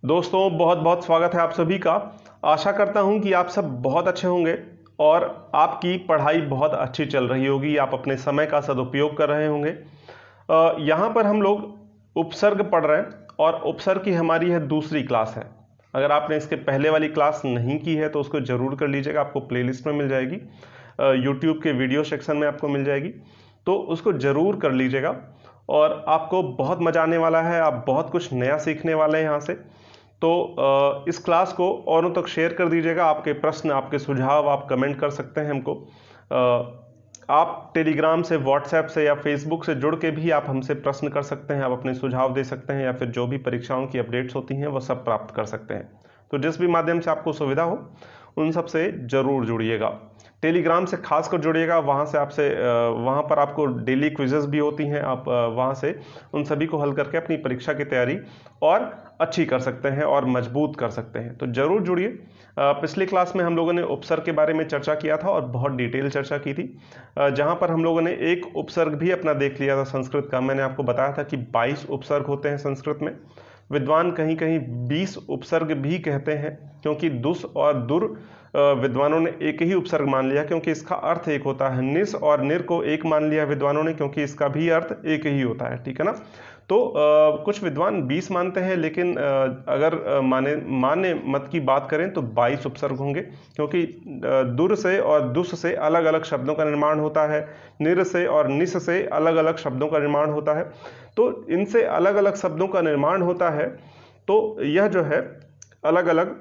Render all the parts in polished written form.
दोस्तों बहुत बहुत स्वागत है आप सभी का। आशा करता हूं कि आप सब बहुत अच्छे होंगे और आपकी पढ़ाई बहुत अच्छी चल रही होगी। आप अपने समय का सदुपयोग कर रहे होंगे। यहाँ पर हम लोग उपसर्ग पढ़ रहे हैं और उपसर्ग की हमारी है दूसरी क्लास है। अगर आपने इसके पहले वाली क्लास नहीं की है तो उसको ज़रूर कर लीजिएगा, आपको प्लेलिस्ट में मिल जाएगी, यूट्यूब के वीडियो सेक्शन में आपको मिल जाएगी, तो उसको ज़रूर कर लीजिएगा और आपको बहुत मज़ा आने वाला है। आप बहुत कुछ नया सीखने वाले हैं यहाँ से। तो इस क्लास को औरों तक शेयर कर दीजिएगा। आपके प्रश्न, आपके सुझाव आप कमेंट कर सकते हैं हमको। आप टेलीग्राम से, व्हाट्सएप से या फेसबुक से जुड़ के भी आप हमसे प्रश्न कर सकते हैं, आप अपने सुझाव दे सकते हैं या फिर जो भी परीक्षाओं की अपडेट्स होती हैं वो सब प्राप्त कर सकते हैं। तो जिस भी माध्यम से आपको सुविधा हो उन सब से ज़रूर जुड़िएगा। टेलीग्राम से खासकर जुड़िएगा, वहाँ से आपसे वहाँ पर आपको डेली क्विजेस भी होती हैं। आप वहाँ से उन सभी को हल करके अपनी परीक्षा की तैयारी और अच्छी कर सकते हैं और मजबूत कर सकते हैं। तो ज़रूर जुड़िए। पिछली क्लास में हम लोगों ने उपसर्ग के बारे में चर्चा किया था और बहुत डिटेल चर्चा की थी, जहाँ पर हम लोगों ने एक उपसर्ग भी अपना देख लिया था संस्कृत का। मैंने आपको बताया था कि 22 उपसर्ग होते हैं संस्कृत में। विद्वान कहीं कहीं 20 उपसर्ग भी कहते हैं, क्योंकि दुस और दुर विद्वानों ने एक ही उपसर्ग मान लिया, क्योंकि इसका अर्थ एक होता है। निस और निर को एक मान लिया विद्वानों ने, क्योंकि इसका भी अर्थ एक ही होता है। ठीक है ना। तो कुछ विद्वान 20 मानते हैं, लेकिन अगर माने मत की बात करें तो 22 उपसर्ग होंगे, क्योंकि दुर से और दुस से अलग अलग शब्दों का निर्माण होता है, निर से और निस से अलग अलग शब्दों का निर्माण होता है। तो इनसे अलग अलग शब्दों का निर्माण होता है, तो यह जो है अलग अलग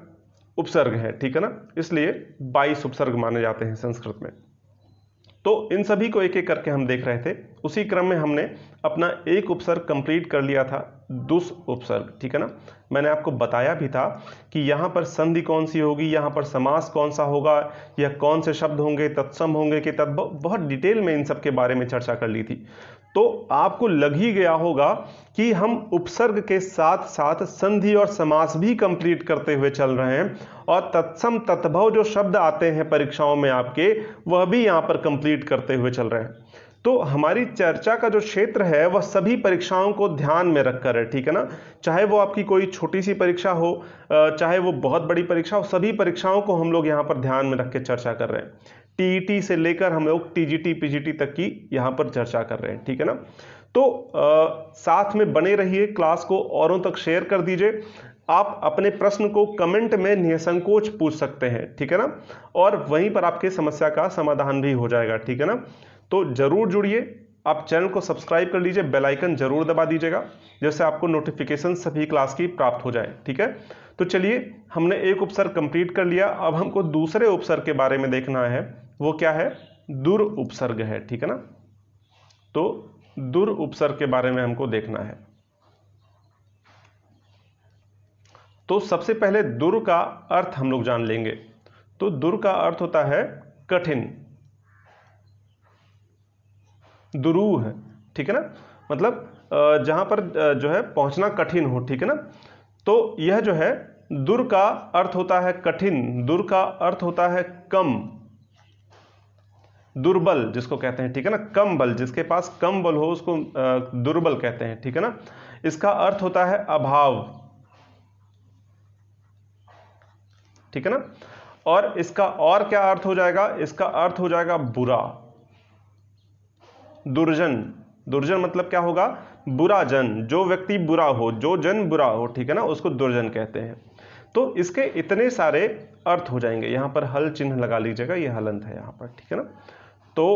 उपसर्ग है। ठीक है ना। इसलिए 22 उपसर्ग माने जाते हैं संस्कृत में। तो इन सभी को एक एक करके हम देख रहे थे। उसी क्रम में हमने अपना एक उपसर्ग कंप्लीट कर लिया था, दुस उपसर्ग। ठीक है ना। मैंने आपको बताया भी था कि यहाँ पर संधि कौन सी होगी, यहाँ पर समास कौन सा होगा, या कौन से शब्द होंगे, तत्सम होंगे कि तद्भव, बहुत डिटेल में इन सब के बारे में चर्चा कर ली थी। तो आपको लग ही गया होगा कि हम उपसर्ग के साथ साथ संधि और समास भी कंप्लीट करते हुए चल रहे हैं, और तत्सम तत्भव जो शब्द आते हैं परीक्षाओं में आपके, वह भी यहाँ पर कंप्लीट करते हुए चल रहे हैं। तो हमारी चर्चा का जो क्षेत्र है वह सभी परीक्षाओं को ध्यान में रखकर है। ठीक है ना। चाहे वो आपकी कोई छोटी सी परीक्षा हो, चाहे वो बहुत बड़ी परीक्षा हो, सभी परीक्षाओं को हम लोग यहाँ पर ध्यान में रख के चर्चा कर रहे हैं। टीईटी से लेकर हम लोग टीजीटी पीजीटी तक की यहाँ पर चर्चा कर रहे हैं। ठीक है ना। तो साथ में बने रहिए, क्लास को औरों तक शेयर कर दीजिए। आप अपने प्रश्न को कमेंट में निसंकोच पूछ सकते हैं। ठीक है ना। और वहीं पर आपके समस्या का समाधान भी हो जाएगा। ठीक है ना। तो जरूर जुड़िए। आप चैनल को सब्सक्राइब कर लीजिए, बेल आइकन जरूर दबा दीजिएगा, जिससे आपको नोटिफिकेशन सभी क्लास की प्राप्त हो जाए। ठीक है। तो चलिए, हमने एक उपसर्ग कंप्लीट कर लिया। अब हमको दूसरे उपसर्ग के बारे में देखना है। वो क्या है? दुर उपसर्ग है। ठीक है ना। तो दुर उपसर्ग के बारे में हमको देखना है। तो सबसे पहले दुर का अर्थ हम लोग जान लेंगे। तो दुर का अर्थ होता है कठिन, दुरूह। ठीक है ना। मतलब जहां पर जो है पहुंचना कठिन हो। ठीक है ना। तो यह जो है दुर का अर्थ होता है कठिन, दुर का अर्थ होता है कम, दुर्बल जिसको कहते हैं। ठीक है ना। कम बल, जिसके पास कम बल हो उसको दुर्बल कहते हैं। ठीक है ना। इसका अर्थ होता है अभाव। ठीक है ना। और इसका और क्या अर्थ हो जाएगा? इसका अर्थ हो जाएगा बुरा, दुर्जन। दुर्जन मतलब क्या होगा? बुरा जन, जो व्यक्ति बुरा हो, जो जन बुरा हो। ठीक है ना। उसको दुर्जन कहते हैं। तो इसके इतने सारे अर्थ हो जाएंगे। यहां पर हल चिन्ह लगा लीजिएगा, यह हलंत है यहां पर। ठीक है ना। तो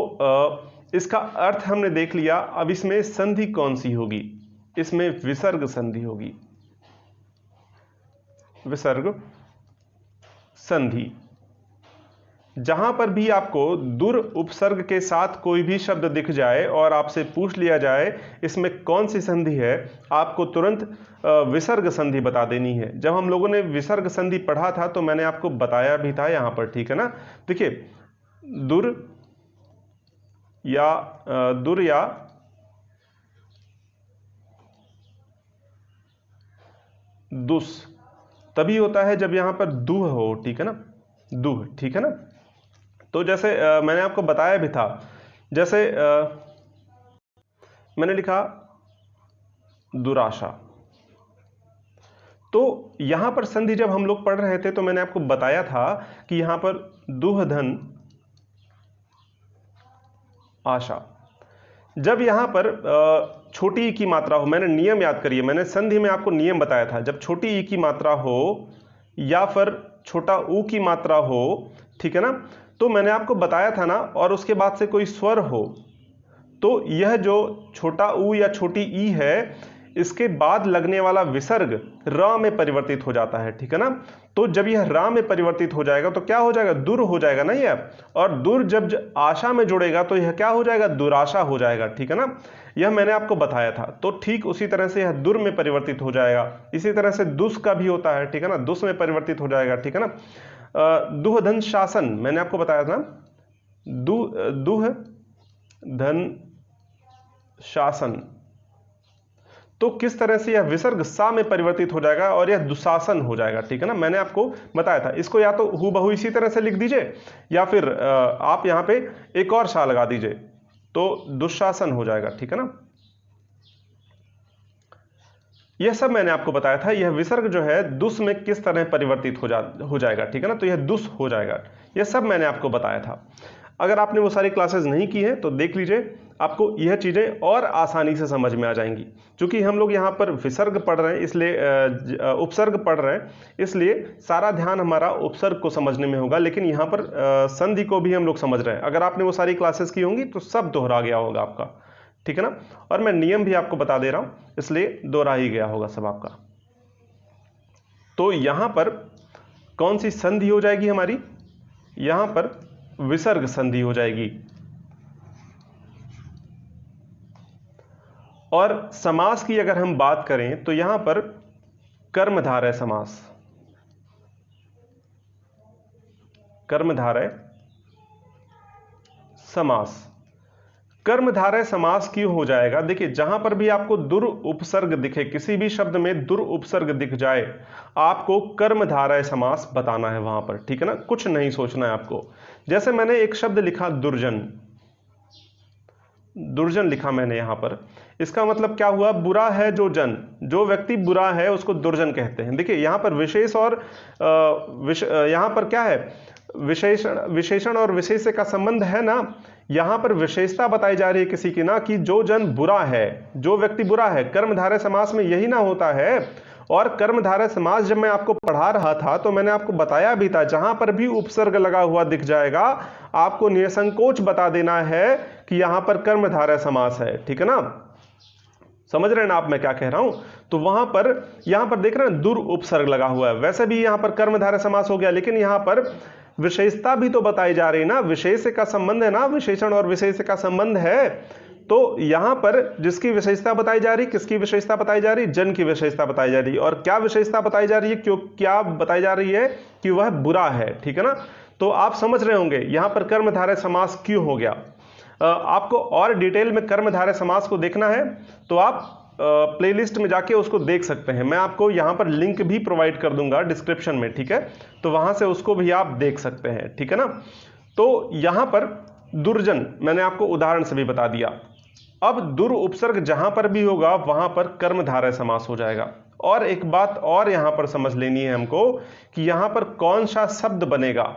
इसका अर्थ हमने देख लिया। अब इसमें संधि कौन सी होगी? इसमें विसर्ग संधि होगी, विसर्ग संधि। जहां पर भी आपको दुर उपसर्ग के साथ कोई भी शब्द दिख जाए और आपसे पूछ लिया जाए इसमें कौन सी संधि है, आपको तुरंत विसर्ग संधि बता देनी है। जब हम लोगों ने विसर्ग संधि पढ़ा था तो मैंने आपको बताया भी था यहां पर। ठीक है ना। देखिए, दुर या दुस तभी होता है जब यहां पर दुह हो। ठीक है ना। दुह। ठीक है ना। तो जैसे मैंने आपको बताया भी था, जैसे मैंने लिखा दुराशा, तो यहां पर संधि जब हम लोग पढ़ रहे थे तो मैंने आपको बताया था कि यहां पर दुह धन आशा, जब यहां पर छोटी ई की मात्रा हो, मैंने नियम याद करिए, मैंने संधि में आपको नियम बताया था, जब छोटी ई की मात्रा हो या फिर छोटा ऊ की मात्रा हो, ठीक है ना, तो मैंने आपको बताया था ना, और उसके बाद से कोई स्वर हो, तो यह जो छोटा ऊ या छोटी ई है, इसके बाद लगने वाला विसर्ग र में परिवर्तित हो जाता है, ठीक है ना। तो जब यह रा में परिवर्तित हो जाएगा तो क्या हो जाएगा, दुर हो जाएगा ना यह, और दुर जब आशा में जुड़ेगा तो यह क्या हो जाएगा, दुराशा हो जाएगा, ठीक है ना। यह मैंने आपको बताया था। तो ठीक उसी तरह से यह दुर में परिवर्तित हो जाएगा। इसी तरह से दुस का भी होता है, ठीक है ना, दुस में परिवर्तित हो जाएगा, ठीक है ना। दुह धन शासन मैंने आपको बताया था, दुह धन शासन, तो किस तरह से यह विसर्ग सा में परिवर्तित हो जाएगा और यह दुशासन हो जाएगा, ठीक है ना, मैंने आपको बताया था। इसको या तो हूबहू इसी तरह से लिख दीजिए या फिर आप यहां पे एक और शा लगा दीजिए, तो दुशासन हो जाएगा, ठीक है ना। यह सब मैंने आपको बताया था। यह विसर्ग जो है दुस में किस तरह परिवर्तित हो जाएगा, ठीक है ना, तो यह दुस हो जाएगा। यह सब मैंने आपको बताया था। अगर आपने वो सारी क्लासेस नहीं की हैं तो देख लीजिए, आपको यह चीज़ें और आसानी से समझ में आ जाएंगी। क्योंकि हम लोग यहाँ पर विसर्ग पढ़ रहे हैं, इसलिए उपसर्ग पढ़ रहे हैं, इसलिए सारा ध्यान हमारा उपसर्ग को समझने में होगा। लेकिन यहाँ पर संधि को भी हम लोग समझ रहे हैं। अगर आपने वो सारी क्लासेस की होंगी तो सब दोहरा गया होगा आपका, ठीक है ना। और मैं नियम भी आपको बता दे रहा हूँ, इसलिए दोहरा ही गया होगा सब आपका। तो यहाँ पर कौन सी संधि हो जाएगी हमारी, यहाँ पर विसर्ग संधि हो जाएगी। और समास की अगर हम बात करें तो यहां पर कर्मधारय समास, कर्मधारय समास, कर्मधारय समास क्यों हो जाएगा, देखिए जहां पर भी आपको दुर उपसर्ग दिखे, किसी भी शब्द में दुर उपसर्ग दिख जाए, आपको कर्मधारय समास बताना है वहां पर, ठीक है ना, कुछ नहीं सोचना है आपको। जैसे मैंने एक शब्द लिखा दुर्जन, दुर्जन लिखा मैंने यहां पर, इसका मतलब क्या हुआ, बुरा है जो जन, जो व्यक्ति बुरा है उसको दुर्जन कहते हैं। देखिए यहां पर विशेष और यहां पर क्या है, विशेषण और विशेष्य का संबंध है ना। यहां पर विशेषता बताई जा रही है किसी की ना, कि जो जन बुरा है, जो व्यक्ति बुरा है। कर्मधारय समास में यही ना होता है। और कर्मधारय समास जब मैं आपको पढ़ा रहा था तो मैंने आपको बताया भी था, जहां पर भी उपसर्ग लगा हुआ दिख जाएगा आपको निसंकोच बता देना है कि यहां पर कर्मधारय समास है, ठीक है ना। समझ रहे हैं ना आप मैं क्या कह रहा हूं। तो वहां पर यहां पर देख रहे हैं दुर उपसर्ग लगा हुआ है, वैसे भी यहां पर कर्मधारय समास हो गया, लेकिन यहां पर विशेषता भी तो बताई जा रही है ना, विशेष्य का संबंध है ना, विशेषण और विशेष्य का संबंध है। तो यहां पर जिसकी विशेषता बताई जा रही, किसकी विशेषता बताई जा रही, जन की विशेषता बताई जा रही है। और क्या विशेषता बताई जा रही है, क्यों क्या बताई जा रही है, कि वह बुरा है, ठीक है ना। तो आप समझ रहे होंगे यहां पर कर्मधारय समास क्यों हो गया। आपको और डिटेल में कर्मधारय समास को देखना है तो आप प्लेलिस्ट में जाके उसको देख सकते हैं। मैं आपको यहां पर लिंक भी प्रोवाइड कर दूंगा डिस्क्रिप्शन में, ठीक है, तो वहां से उसको भी आप देख सकते हैं, ठीक है ना। तो यहां पर दुर्जन मैंने आपको उदाहरण से भी बता दिया। अब दुर उपसर्ग जहां पर भी होगा वहां पर कर्मधारय समास हो जाएगा। और एक बात और यहां पर समझ लेनी है हमको, कि यहां पर कौन सा शब्द बनेगा,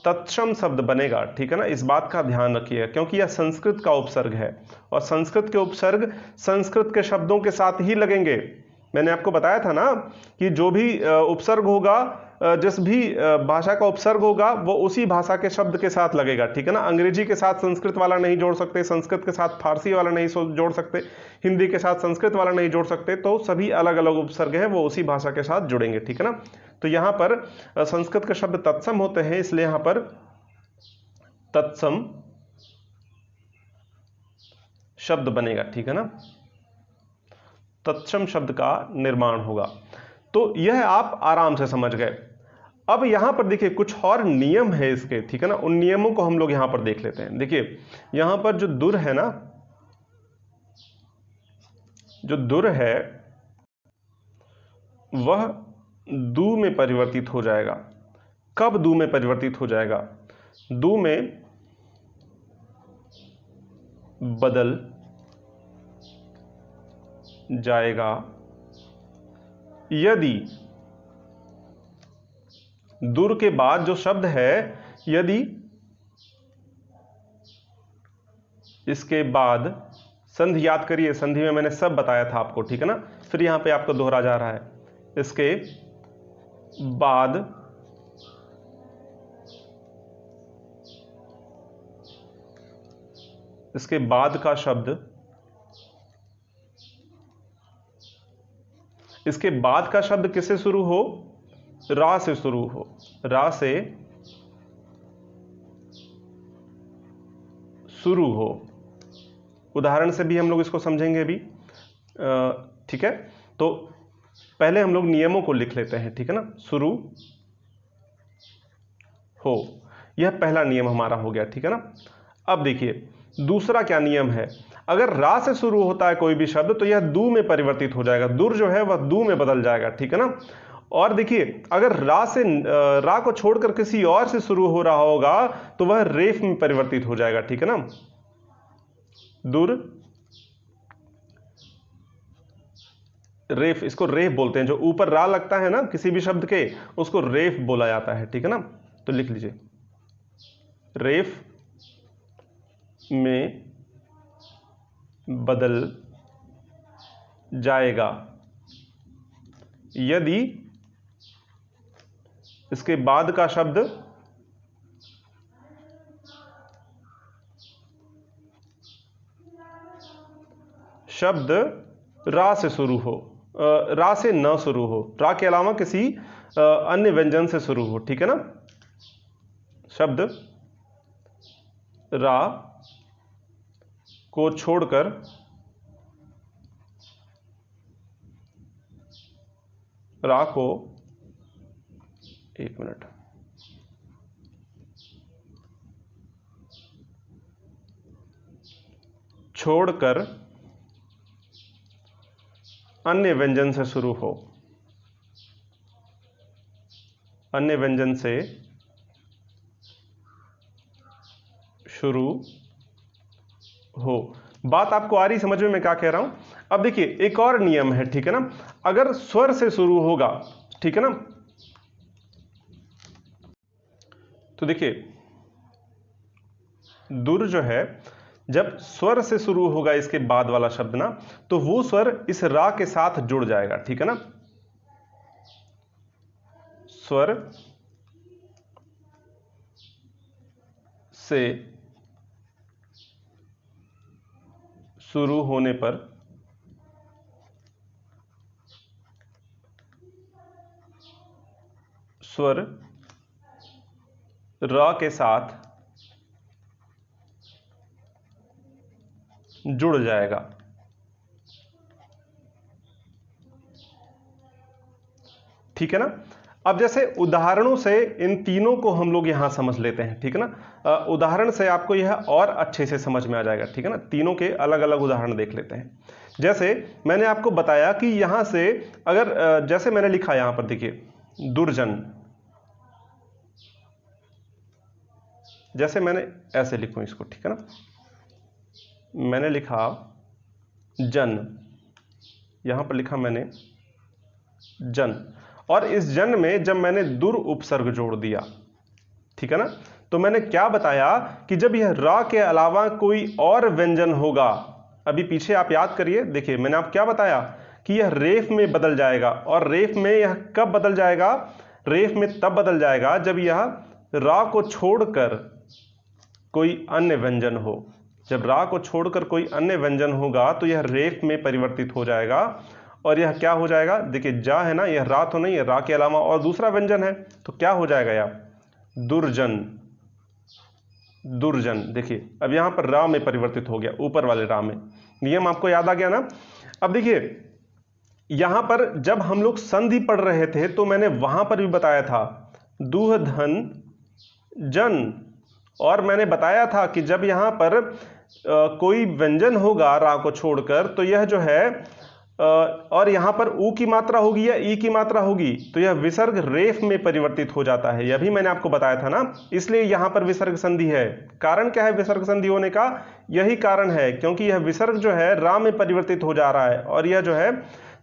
तत्सम शब्द बनेगा, ठीक है ना। इस बात का ध्यान रखिएगा, क्योंकि यह संस्कृत का उपसर्ग है और संस्कृत के उपसर्ग संस्कृत के शब्दों के साथ ही लगेंगे। मैंने आपको बताया था ना कि जो भी उपसर्ग होगा, जिस भी भाषा का उपसर्ग होगा वो उसी भाषा के शब्द के साथ लगेगा, ठीक है ना। अंग्रेजी के साथ संस्कृत वाला नहीं जोड़ सकते, संस्कृत के साथ फारसी वाला नहीं जोड़ सकते, हिंदी के साथ संस्कृत वाला नहीं जोड़ सकते, तो सभी अलग अलग उपसर्ग हैं वो उसी भाषा के साथ जुड़ेंगे, ठीक है ना। तो यहां पर संस्कृत के शब्द तत्सम होते हैं, इसलिए यहां पर तत्सम शब्द बनेगा, ठीक है ना, तत्सम शब्द का निर्माण होगा। तो यह आप आराम से समझ गए। अब यहां पर देखिए कुछ और नियम है इसके, ठीक है ना, उन नियमों को हम लोग यहां पर देख लेते हैं। देखिए यहां पर जो दुर है ना, जो दुर है वह दू में परिवर्तित हो जाएगा। कब दू में परिवर्तित हो जाएगा, दू में बदल जाएगा यदि दुर के बाद जो शब्द है, यदि इसके बाद संधि, याद करिए संधि में मैंने सब बताया था आपको, ठीक है ना, फिर यहां पे आपको दोहरा जा रहा है, इसके बाद का शब्द, इसके बाद का शब्द किससे शुरू हो, रा से शुरू हो, रा से शुरू हो। उदाहरण से भी हम लोग इसको समझेंगे अभी, ठीक है। तो पहले हम लोग नियमों को लिख लेते हैं, ठीक है ना। शुरू हो, यह पहला नियम हमारा हो गया, ठीक है ना। अब देखिए दूसरा क्या नियम है, अगर रा से शुरू होता है कोई भी शब्द तो यह दू में परिवर्तित हो जाएगा, दुर जो है वह दू में बदल जाएगा, ठीक है ना। और देखिए अगर रा को छोड़कर किसी और से शुरू हो रहा होगा तो वह रेफ में परिवर्तित हो जाएगा, ठीक है ना। दुर रेफ, इसको रेफ बोलते हैं, जो ऊपर रा लगता है ना किसी भी शब्द के, उसको रेफ बोला जाता है, ठीक है ना। तो लिख लीजिए, रेफ में बदल जाएगा यदि इसके बाद का शब्द रा से शुरू हो, रा से न शुरू हो, रा के अलावा किसी अन्य व्यंजन से शुरू हो, ठीक है ना। शब्द रा को छोड़कर रा को, एक मिनट, छोड़कर अन्य व्यंजन से शुरू हो, अन्य व्यंजन से शुरू हो। बात आपको आ रही समझ में मैं क्या कह रहा हूं। अब देखिए एक और नियम है, ठीक है ना, अगर स्वर से शुरू होगा, ठीक है ना, तो देखिए दुर जो है जब स्वर से शुरू होगा इसके बाद वाला शब्द ना, तो वो स्वर इस रा के साथ जुड़ जाएगा, ठीक है ना। स्वर से शुरू होने पर स्वर र के साथ जुड़ जाएगा, ठीक है ना। अब जैसे उदाहरणों से इन तीनों को हम लोग यहां समझ लेते हैं, ठीक है ना। उदाहरण से आपको यह और अच्छे से समझ में आ जाएगा, ठीक है ना। तीनों के अलग अलग उदाहरण देख लेते हैं। जैसे मैंने आपको बताया कि यहां से अगर जैसे मैंने लिखा यहां पर देखिए दुर्जन, जैसे मैंने ऐसे लिखूं इसको, ठीक है ना, मैंने लिखा जन, यहां पर लिखा मैंने जन, और इस जन में जब मैंने दुर उपसर्ग जोड़ दिया, ठीक है ना, तो मैंने क्या बताया कि जब यह रा के अलावा कोई और व्यंजन होगा, अभी पीछे आप याद करिए, देखिए मैंने आप क्या बताया कि यह रेफ में बदल जाएगा, और रेफ में यह कब बदल जाएगा, रेफ में तब बदल जाएगा जब यह रा को छोड़कर कोई अन्य व्यंजन हो। जब रा को छोड़कर कोई अन्य व्यंजन होगा तो यह रेफ में परिवर्तित हो जाएगा, और यह क्या हो जाएगा, देखिए जा है ना, यह रा तो नहीं है, रा के अलावा और दूसरा व्यंजन है, तो क्या हो जाएगा यह दुर्जन, दुर्जन। देखिए अब यहां पर रा में परिवर्तित हो गया, ऊपर वाले रा में। नियम आपको याद आ गया ना। अब देखिए यहां पर जब हम लोग संधि पढ़ रहे थे तो मैंने वहां पर भी बताया था दुह धन जन, और मैंने बताया था कि जब यहां पर कोई व्यंजन होगा रा को छोड़कर तो यह जो है और यहां पर ऊ की मात्रा होगी या ई की मात्रा होगी तो यह विसर्ग रेफ में परिवर्तित हो जाता है। यह भी मैंने आपको बताया था ना, इसलिए यहां पर विसर्ग संधि है। कारण क्या है विसर्ग संधि होने का, यही कारण है क्योंकि यह विसर्ग जो है रा में परिवर्तित हो जा रहा है, और यह जो है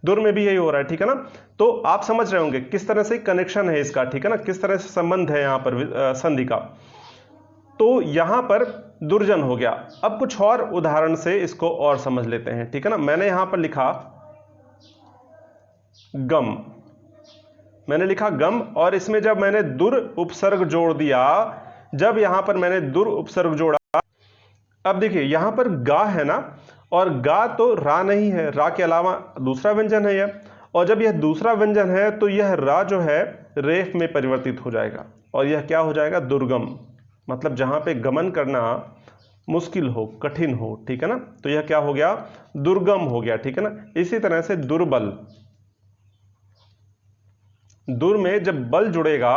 दुर में भी यही हो रहा है, ठीक है ना। तो आप समझ रहे होंगे किस तरह से कनेक्शन है इसका, ठीक है ना, किस तरह से संबंध है यहां पर संधि का। तो यहां पर दुर्जन हो गया। अब कुछ और उदाहरण से इसको और समझ लेते हैं, ठीक है ना। मैंने यहां पर लिखा गम, मैंने लिखा गम, और इसमें जब मैंने दुर उपसर्ग जोड़ दिया, जब यहां पर मैंने दुर उपसर्ग जोड़ा, अब देखिए यहां पर गा है ना, और गा तो रा नहीं है, रा के अलावा दूसरा व्यंजन है यह, और जब यह दूसरा व्यंजन है तो यह रा जो है रेफ में परिवर्तित हो जाएगा, और यह क्या हो जाएगा, दुर्गम, मतलब जहां पे गमन करना मुश्किल हो, कठिन हो, ठीक है ना, तो यह क्या हो गया, दुर्गम हो गया, ठीक है ना। इसी तरह से दुर्बल, दुर में जब बल जुड़ेगा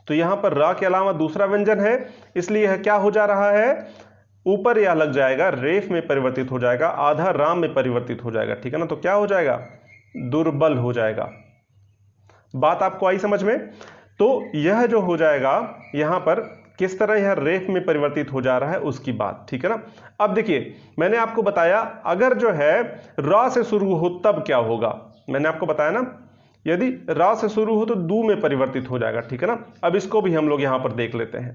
तो यहां पर रा के अलावा दूसरा व्यंजन है, इसलिए यह क्या हो जा रहा है, ऊपर यह लग जाएगा, रेफ में परिवर्तित हो जाएगा, आधा राम में परिवर्तित हो जाएगा, ठीक है ना। तो क्या हो जाएगा, दुर्बल हो जाएगा। बात आपको आई समझ में। तो यह जो हो जाएगा यहां पर किस तरह यह रेफ में परिवर्तित हो जा रहा है उसकी बात, ठीक है ना। अब देखिए मैंने आपको बताया अगर जो है रा से शुरू हो तब क्या होगा, मैंने आपको बताया ना, यदि रा से शुरू हो तो दू में परिवर्तित हो जाएगा, ठीक है ना। अब इसको भी हम लोग यहां पर देख लेते हैं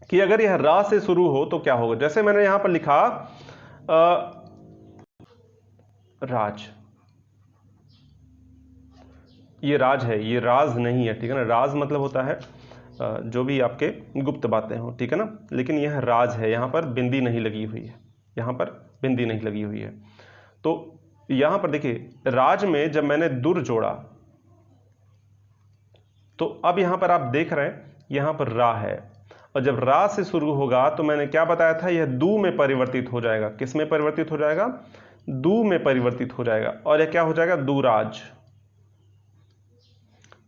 कि अगर यह रा से शुरू हो तो क्या होगा। जैसे मैंने यहां पर लिखा राज, ये राज है, ये राज नहीं है, ठीक है ना। राज मतलब होता है जो भी आपके गुप्त बातें हो, ठीक है ना, लेकिन यह राज है, यहां पर बिंदी नहीं लगी हुई है, यहां पर बिंदी नहीं लगी हुई है। तो यहां पर देखिए राज में जब मैंने दुर जोड़ा तो अब यहां पर आप देख रहे हैं यहां पर रा है, और जब रा से शुरू होगा तो मैंने क्या बताया था, यह दू में परिवर्तित हो जाएगा। किस में परिवर्तित हो जाएगा, दू में परिवर्तित हो जाएगा, और यह क्या हो जाएगा, दुराज।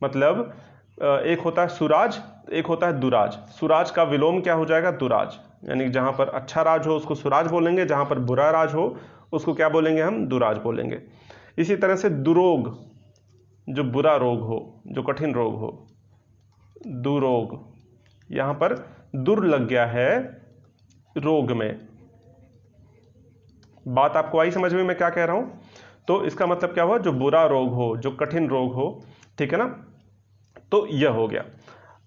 मतलब एक होता है सुराज, एक होता है दुराज। सुराज का विलोम क्या हो जाएगा, दुराज, यानी जहां पर अच्छा राज हो उसको सुराज बोलेंगे, जहां पर बुरा राज हो उसको क्या बोलेंगे, हम दुराज बोलेंगे। इसी तरह से दुरोग, जो बुरा रोग हो, जो कठिन रोग हो, दुरोग, यहां पर दुर लग गया है रोग में। बात आपको आई समझ में मैं क्या कह रहा हूं। तो इसका मतलब क्या हुआ, जो बुरा रोग हो, जो कठिन रोग हो, ठीक है ना। तो यह हो गया।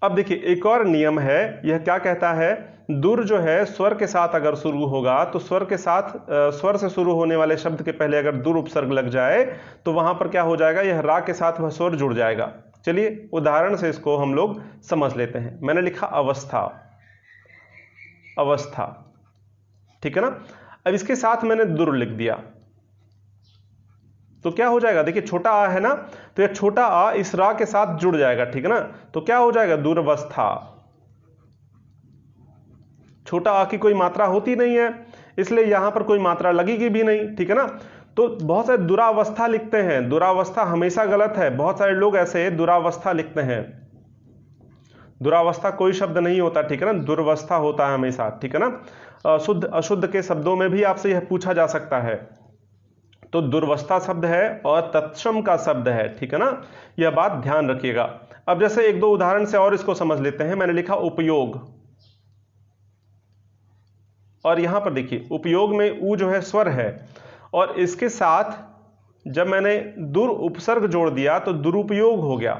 अब देखिए एक और नियम है, यह क्या कहता है, दुर जो है स्वर के साथ अगर शुरू होगा तो स्वर के साथ स्वर से शुरू होने वाले शब्द के पहले अगर दुर उपसर्ग लग जाए तो वहां पर क्या हो जाएगा, यह रा के साथ वह स्वर जुड़ जाएगा। चलिए उदाहरण से इसको हम लोग समझ लेते हैं। मैंने लिखा अवस्था, अवस्था, ठीक है ना। अब इसके साथ मैंने दुर लिख दिया तो क्या हो जाएगा, देखिए छोटा आ है ना, तो यह छोटा आ इस रा के साथ जुड़ जाएगा, ठीक है ना। तो क्या हो जाएगा, दुर्वस्था। छोटा आ की कोई मात्रा होती नहीं है, इसलिए यहां पर कोई मात्रा लगेगी भी नहीं, ठीक है ना। तो बहुत सारे दुरावस्था लिखते हैं, दुरावस्था हमेशा गलत है, बहुत सारे लोग ऐसे दुरावस्था लिखते हैं। दुरावस्था कोई शब्द नहीं होता, ठीक है ना, दुर्वस्था होता है हमेशा, ठीक है ना। शुद्ध अशुद्ध के शब्दों में भी आपसे यह पूछा जा सकता है। तो दुर्वस्था शब्द है और तत्सम का शब्द है, ठीक है ना, यह बात ध्यान रखिएगा। अब जैसे एक दो उदाहरण से और इसको समझ लेते हैं। मैंने लिखा उपयोग, और यहां पर देखिए उपयोग में ऊ जो है स्वर है, और इसके साथ जब मैंने दुर उपसर्ग जोड़ दिया तो दुरुपयोग हो गया,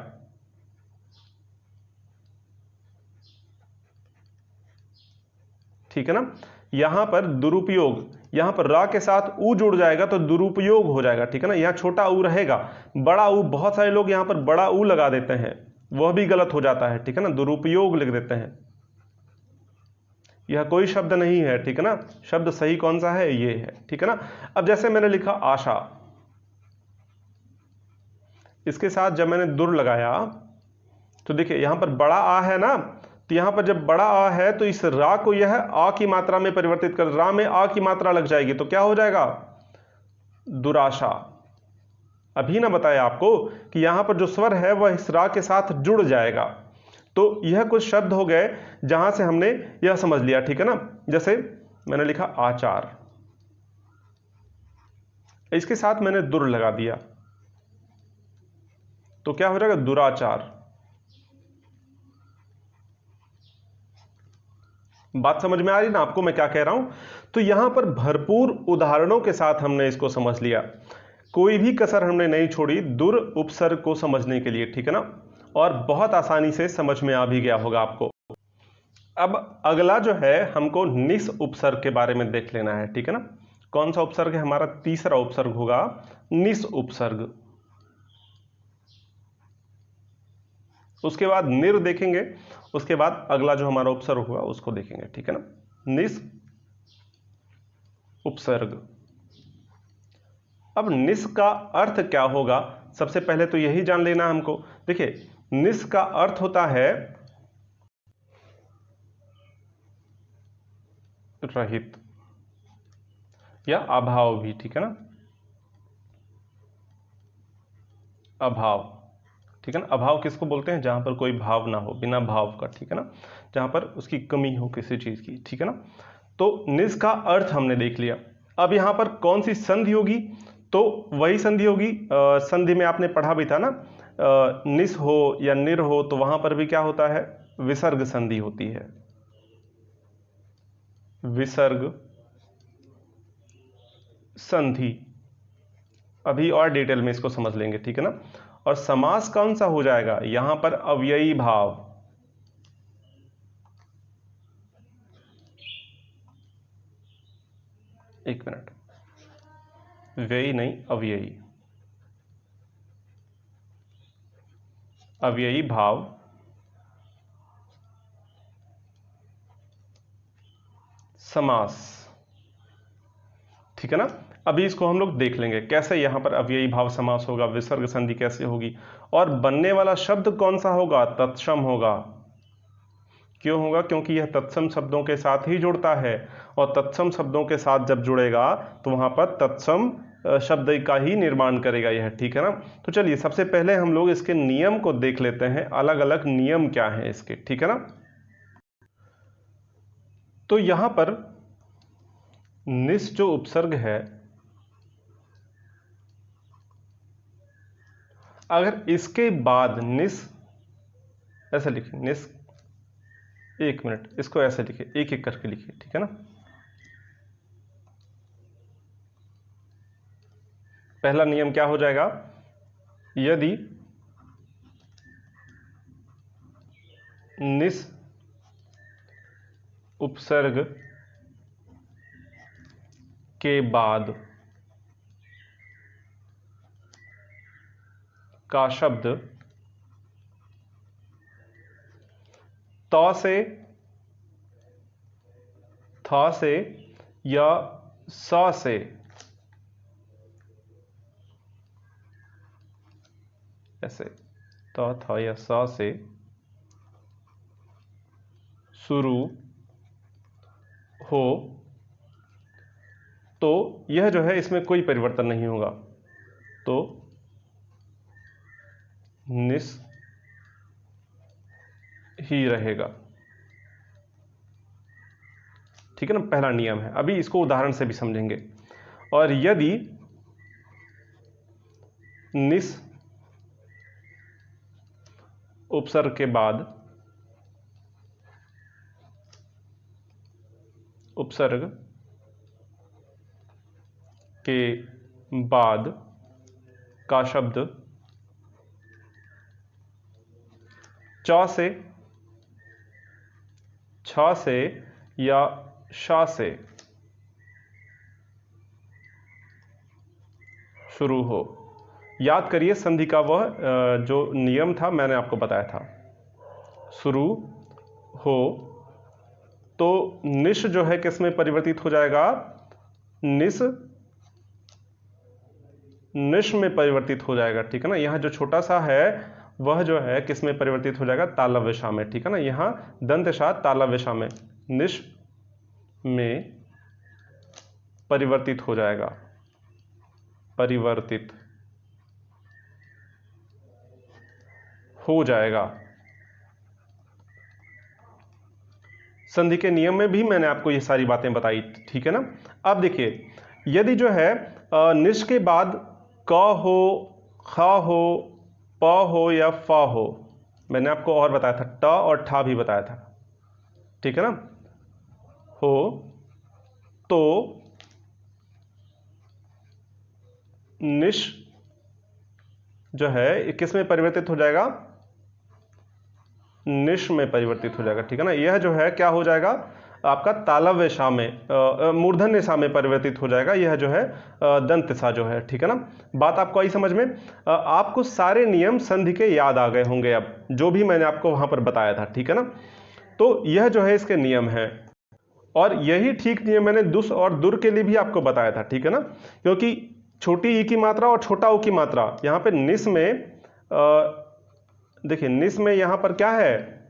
ठीक है ना। यहां पर दुरुपयोग, यहां पर रा के साथ ऊ जुड़ जाएगा तो दुरुपयोग हो जाएगा, ठीक है ना। यहां छोटा ऊ रहेगा, बड़ा ऊ, बहुत सारे लोग यहां पर बड़ा ऊ लगा देते हैं, वह भी गलत हो जाता है, ठीक है ना, दुरुपयोग लिख देते हैं। यह कोई शब्द नहीं है, ठीक है ना, शब्द सही कौन सा है, ये है, ठीक है ना। अब जैसे मैंने लिखा आशा, इसके साथ जब मैंने दुर लगाया तो देखिए यहां पर बड़ा आ है ना, तो यहां पर जब बड़ा आ है तो इस रा को यह आ की मात्रा में परिवर्तित कर, रा में आ की मात्रा लग जाएगी तो क्या हो जाएगा, दुराशा। अभी ना बताया आपको कि यहां पर जो स्वर है वह इस रा के साथ जुड़ जाएगा। तो यह कुछ शब्द हो गए जहां से हमने यह समझ लिया, ठीक है ना। जैसे मैंने लिखा आचार, इसके साथ मैंने दुर लगा दिया तो क्या हो जाएगा, दुराचार। बात समझ में आ रही ना आपको मैं क्या कह रहा हूं। तो यहां पर भरपूर उदाहरणों के साथ हमने इसको समझ लिया। कोई भी कसर हमने नहीं छोड़ी दुर उपसर्ग को समझने के लिए, ठीक है ना, और बहुत आसानी से समझ में आ भी गया होगा आपको। अब अगला जो है हमको निस उपसर्ग के बारे में देख लेना है, ठीक है ना। कौन सा उपसर्ग है हमारा? तीसरा उपसर्ग होगा निस उपसर्ग। उसके बाद निर देखेंगे, उसके बाद अगला जो हमारा उपसर्ग होगा उसको देखेंगे, ठीक है ना। निस उपसर्ग। अब निस का अर्थ क्या होगा, सबसे पहले तो यही जान लेना हमको। देखिए, निस का अर्थ होता है रहित या अभाव भी, ठीक है ना, अभाव, ठीक है ना। अभाव किसको बोलते हैं? जहां पर कोई भाव ना हो, बिना भाव का, ठीक है ना, जहां पर उसकी कमी हो किसी चीज की, ठीक है ना। तो निस का अर्थ हमने देख लिया। अब यहां पर कौन सी संधि होगी? तो वही संधि होगी, संधि में आपने पढ़ा भी था ना, निस हो या निर हो तो वहां पर भी क्या होता है? विसर्ग संधि होती है, विसर्ग संधि। अभी और डिटेल में इसको समझ लेंगे, ठीक है ना। और समास कौन सा हो जाएगा? यहां पर अव्ययी भाव, एक मिनट, व्ययी नहीं, अव्ययी, अव्ययी भाव समास, ठीक है ना। अभी इसको हम लोग देख लेंगे कैसे यहां पर अव्ययी भाव समास होगा, विसर्ग संधि कैसे होगी, और बनने वाला शब्द कौन सा होगा? तत्सम होगा। क्यों होगा? क्योंकि यह तत्सम शब्दों के साथ ही जुड़ता है, और तत्सम शब्दों के साथ जब जुड़ेगा तो वहां पर तत्सम शब्द का ही निर्माण करेगा यह, ठीक है ना। तो चलिए सबसे पहले हम लोग इसके नियम को देख लेते हैं, अलग अलग नियम क्या हैं इसके, ठीक है ना। तो यहां पर निस जो उपसर्ग है, अगर इसके बाद निस, ऐसे लिखिए निस, एक मिनट, इसको ऐसे लिखिए, एक एक करके लिखिए, ठीक है ना। पहला नियम क्या हो जाएगा? यदि निस उपसर्ग के बाद का शब्द त से, थ से या स से, ऐसे त, थ या स से शुरू हो तो यह जो है इसमें कोई परिवर्तन नहीं होगा, तो निस ही रहेगा, ठीक है ना। पहला नियम है, अभी इसको उदाहरण से भी समझेंगे। और यदि निस उपसर्ग के बाद, उपसर्ग के बाद का शब्द च से, छ से या श से शुरू हो। याद करिए संधि का वह जो नियम था मैंने आपको बताया था, शुरू हो तो निश जो है किस में परिवर्तित हो जाएगा? निस, निश में परिवर्तित हो जाएगा, ठीक है ना। यहां जो छोटा सा है वह जो है किस में परिवर्तित हो जाएगा? तालव्य में, ठीक है ना। यहां दंतशा तालव्य में, निश में परिवर्तित हो जाएगा, परिवर्तित हो जाएगा। संधि के नियम में भी मैंने आपको ये सारी बातें बताई, ठीक है ना। अब देखिए, यदि जो है निश के बाद क हो, ख हो, प हो या फ हो, मैंने आपको और बताया था, ट और ठा भी बताया था, ठीक है ना, हो तो निश जो है किस में परिवर्तित हो जाएगा, निश में परिवर्तित हो जाएगा, ठीक है ना। यह जो है क्या हो जाएगा आपका तालव्य सा में मूर्धन्य सा में परिवर्तित हो जाएगा, यह जो है दंत सा जो है, ठीक है ना। बात आपको आई समझ में। आपको सारे नियम संधि के याद आ गए होंगे अब, जो भी मैंने आपको वहां पर बताया था, ठीक है ना। तो यह जो है इसके नियम है, और यही ठीक नियम मैंने दुस और दुर के लिए भी आपको बताया था, ठीक है ना। क्योंकि छोटी ई की मात्रा और छोटा ऊ की मात्रा, यहां पर निस में देखिए निस में यहां पर क्या है,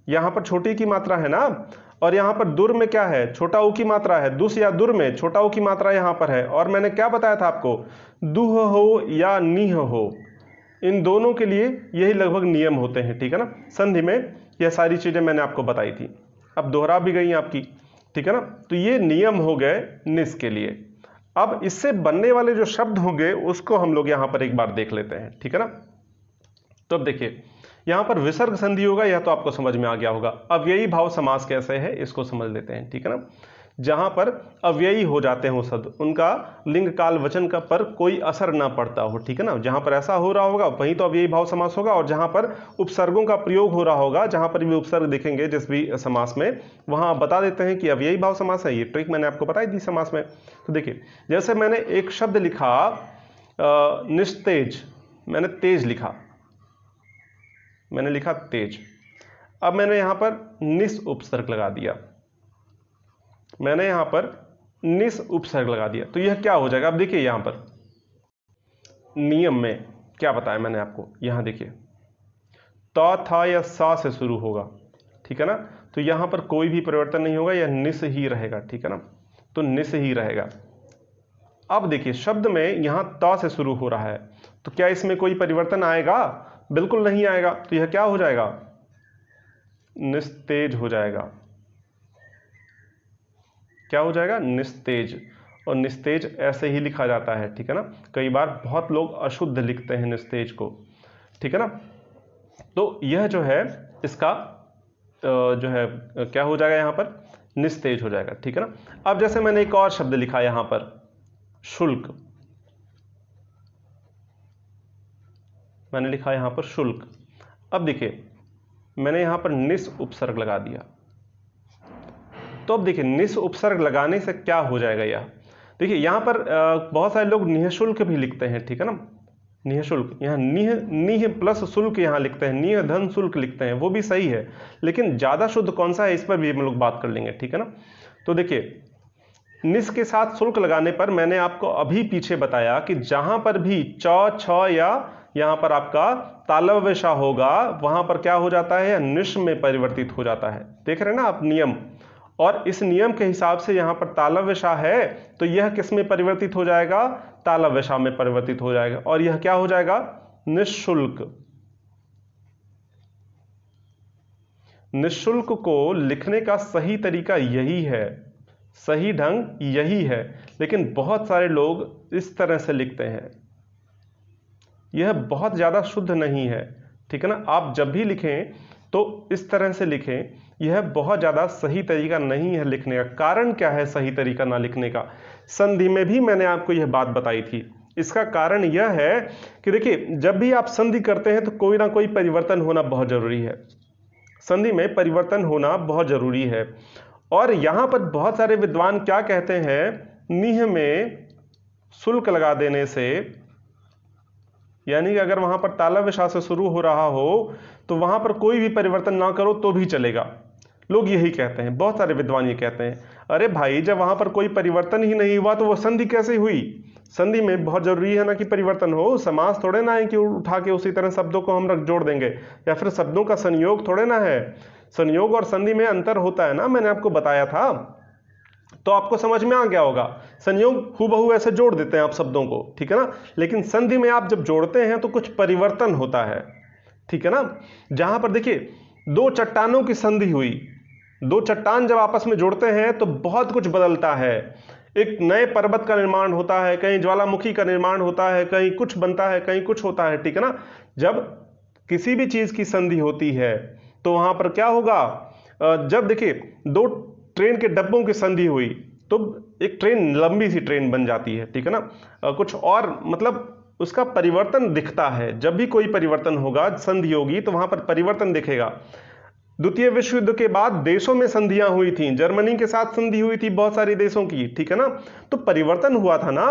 यहां पर छोटी की मात्रा है ना, और यहां पर दुर में क्या है, छोटा ऊ की मात्रा है। दुस या दुर में छोटा ऊ की मात्रा यहां पर है, और मैंने क्या बताया था आपको, दुह हो या निह हो, इन दोनों के लिए यही लगभग नियम होते हैं, ठीक है ना। संधि में यह सारी चीजें मैंने आपको बताई थी, अब दोहरा भी गई आपकी, ठीक है ना। तो ये नियम हो गए निस के लिए। अब इससे बनने वाले जो शब्द होंगे उसको हम लोग यहां पर एक बार देख लेते हैं, ठीक है ना। तो अब देखिए यहां पर विसर्ग संधि होगा, यह तो आपको समझ में आ गया होगा। अव्ययी भाव समास कैसे है इसको समझ लेते हैं, ठीक है ना। जहां पर अव्ययी हो जाते हो शब्द, उनका लिंग काल वचन का पर कोई असर ना पड़ता हो, ठीक है ना। जहां पर ऐसा हो रहा होगा वहीं तो अव्ययी भाव समास होगा, और जहां पर उपसर्गों का प्रयोग हो रहा होगा, जहां पर भी उपसर्ग दिखेंगे जिस भी समास में, वहां आप बता देते हैं कि अव्ययी भाव समास है। ये ट्रिक मैंने आपको बताई थी समास में। तो देखिए जैसे मैंने एक शब्द लिखा निस्तेज, मैंने तेज लिखा, मैंने लिखा तेज। अब मैंने यहां पर निस उपसर्ग लगा दिया, मैंने यहां पर निस उपसर्ग लगा दिया, तो यह क्या हो जाएगा। अब देखिए यहां पर नियम में क्या बताया मैंने आपको, यहां देखिए त था या सा से शुरू होगा, ठीक है ना। तो यहां पर कोई भी परिवर्तन नहीं होगा, यह निस ही रहेगा, ठीक है ना। तो निस ही रहेगा। अब देखिए शब्द में यहां त से शुरू हो रहा है, तो क्या इसमें कोई परिवर्तन आएगा, बिल्कुल नहीं आएगा। तो यह क्या हो जाएगा, निस्तेज हो जाएगा। क्या हो जाएगा, निस्तेज। और निस्तेज ऐसे ही लिखा जाता है, ठीक है ना। कई बार बहुत लोग अशुद्ध लिखते हैं निस्तेज को, ठीक है ना। तो यह जो है इसका जो है क्या हो जाएगा, यहां पर निस्तेज हो जाएगा, ठीक है ना। अब जैसे मैंने एक और शब्द लिखा यहां पर शुल्क, मैंने लिखा यहां पर शुल्क। अब देखिए मैंने यहां पर निस उपसर्ग लगा दिया, तो अब देखिए निस उपसर्ग लगाने से क्या हो जाएगा। यह देखिए यहां पर बहुत सारे लोग निःशुल्क भी लिखते हैं, ठीक है ना। निःशुल्क, यहां निह प्लस शुल्क यहां लिखते हैं, निह धन शुल्क लिखते हैं, वो भी सही है, लेकिन ज्यादा शुद्ध कौन सा है इस पर भी हम लोग बात कर लेंगे, ठीक है ना। तो देखिए निस के साथ शुल्क लगाने पर मैंने आपको अभी पीछे बताया कि जहां पर भी च छ या यहां पर आपका तालव्य सा होगा, वहां पर क्या हो जाता है, निश में परिवर्तित हो जाता है। देख रहे हैं ना आप नियम, और इस नियम के हिसाब से यहां पर तालव्य सा है, तो यह किस में परिवर्तित हो जाएगा, तालव्य सा में परिवर्तित हो जाएगा, और यह क्या हो जाएगा, निःशुल्क। निःशुल्क को लिखने का सही तरीका यही है, सही ढंग यही है, लेकिन बहुत सारे लोग इस तरह से लिखते हैं, यह बहुत ज्यादा शुद्ध नहीं है, ठीक है ना। आप जब भी लिखें तो इस तरह से लिखें, यह बहुत ज्यादा सही तरीका नहीं है लिखने का। कारण क्या है सही तरीका ना लिखने का, संधि में भी मैंने आपको यह बात बताई थी। इसका कारण यह है कि देखिए जब भी आप संधि करते हैं तो कोई ना कोई परिवर्तन होना बहुत जरूरी है, संधि में परिवर्तन होना बहुत जरूरी है। और यहां पर बहुत सारे विद्वान क्या कहते हैं, निह में शुल्क लगा देने से, यानी कि अगर वहां पर तालव्य सा से शुरू हो रहा हो तो वहां पर कोई भी परिवर्तन ना करो तो भी चलेगा। लोग यही कहते हैं, बहुत सारे विद्वान ये कहते हैं। अरे भाई जब वहां पर कोई परिवर्तन ही नहीं हुआ तो वो संधि कैसे हुई। संधि में बहुत जरूरी है ना कि परिवर्तन हो, समास थोड़े ना है कि उठा के उसी तरह शब्दों को हम रख जोड़ देंगे, या फिर शब्दों का संयोग थोड़े ना है। संयोग और संधि में अंतर होता है ना, मैंने आपको बताया था, तो आपको समझ में आ गया होगा। संयोग हूबहू ऐसे जोड़ देते हैं आप शब्दों को, ठीक है ना, लेकिन संधि में आप जब जोड़ते हैं तो कुछ परिवर्तन होता है, ठीक है ना। जहां पर देखिए दो चट्टानों की संधि हुई, दो चट्टान जब आपस में जुड़ते हैं तो बहुत कुछ बदलता है, एक नए पर्वत का निर्माण होता है, कहीं ज्वालामुखी का निर्माण होता है, कहीं कुछ बनता है, कहीं कुछ होता है, ठीक है ना। जब किसी भी चीज की संधि होती है तो वहां पर क्या होगा, जब देखिए दो ट्रेन के डब्बों की संधि हुई तो एक ट्रेन लंबी सी ट्रेन बन जाती है, ठीक है ना। कुछ और मतलब उसका परिवर्तन दिखता है। जब भी कोई परिवर्तन होगा, संधि होगी, तो वहां पर परिवर्तन दिखेगा। द्वितीय विश्व युद्ध के बाद देशों में संधियां हुई थी, जर्मनी के साथ संधि हुई थी बहुत सारे देशों की, ठीक है ना। तो परिवर्तन हुआ था ना,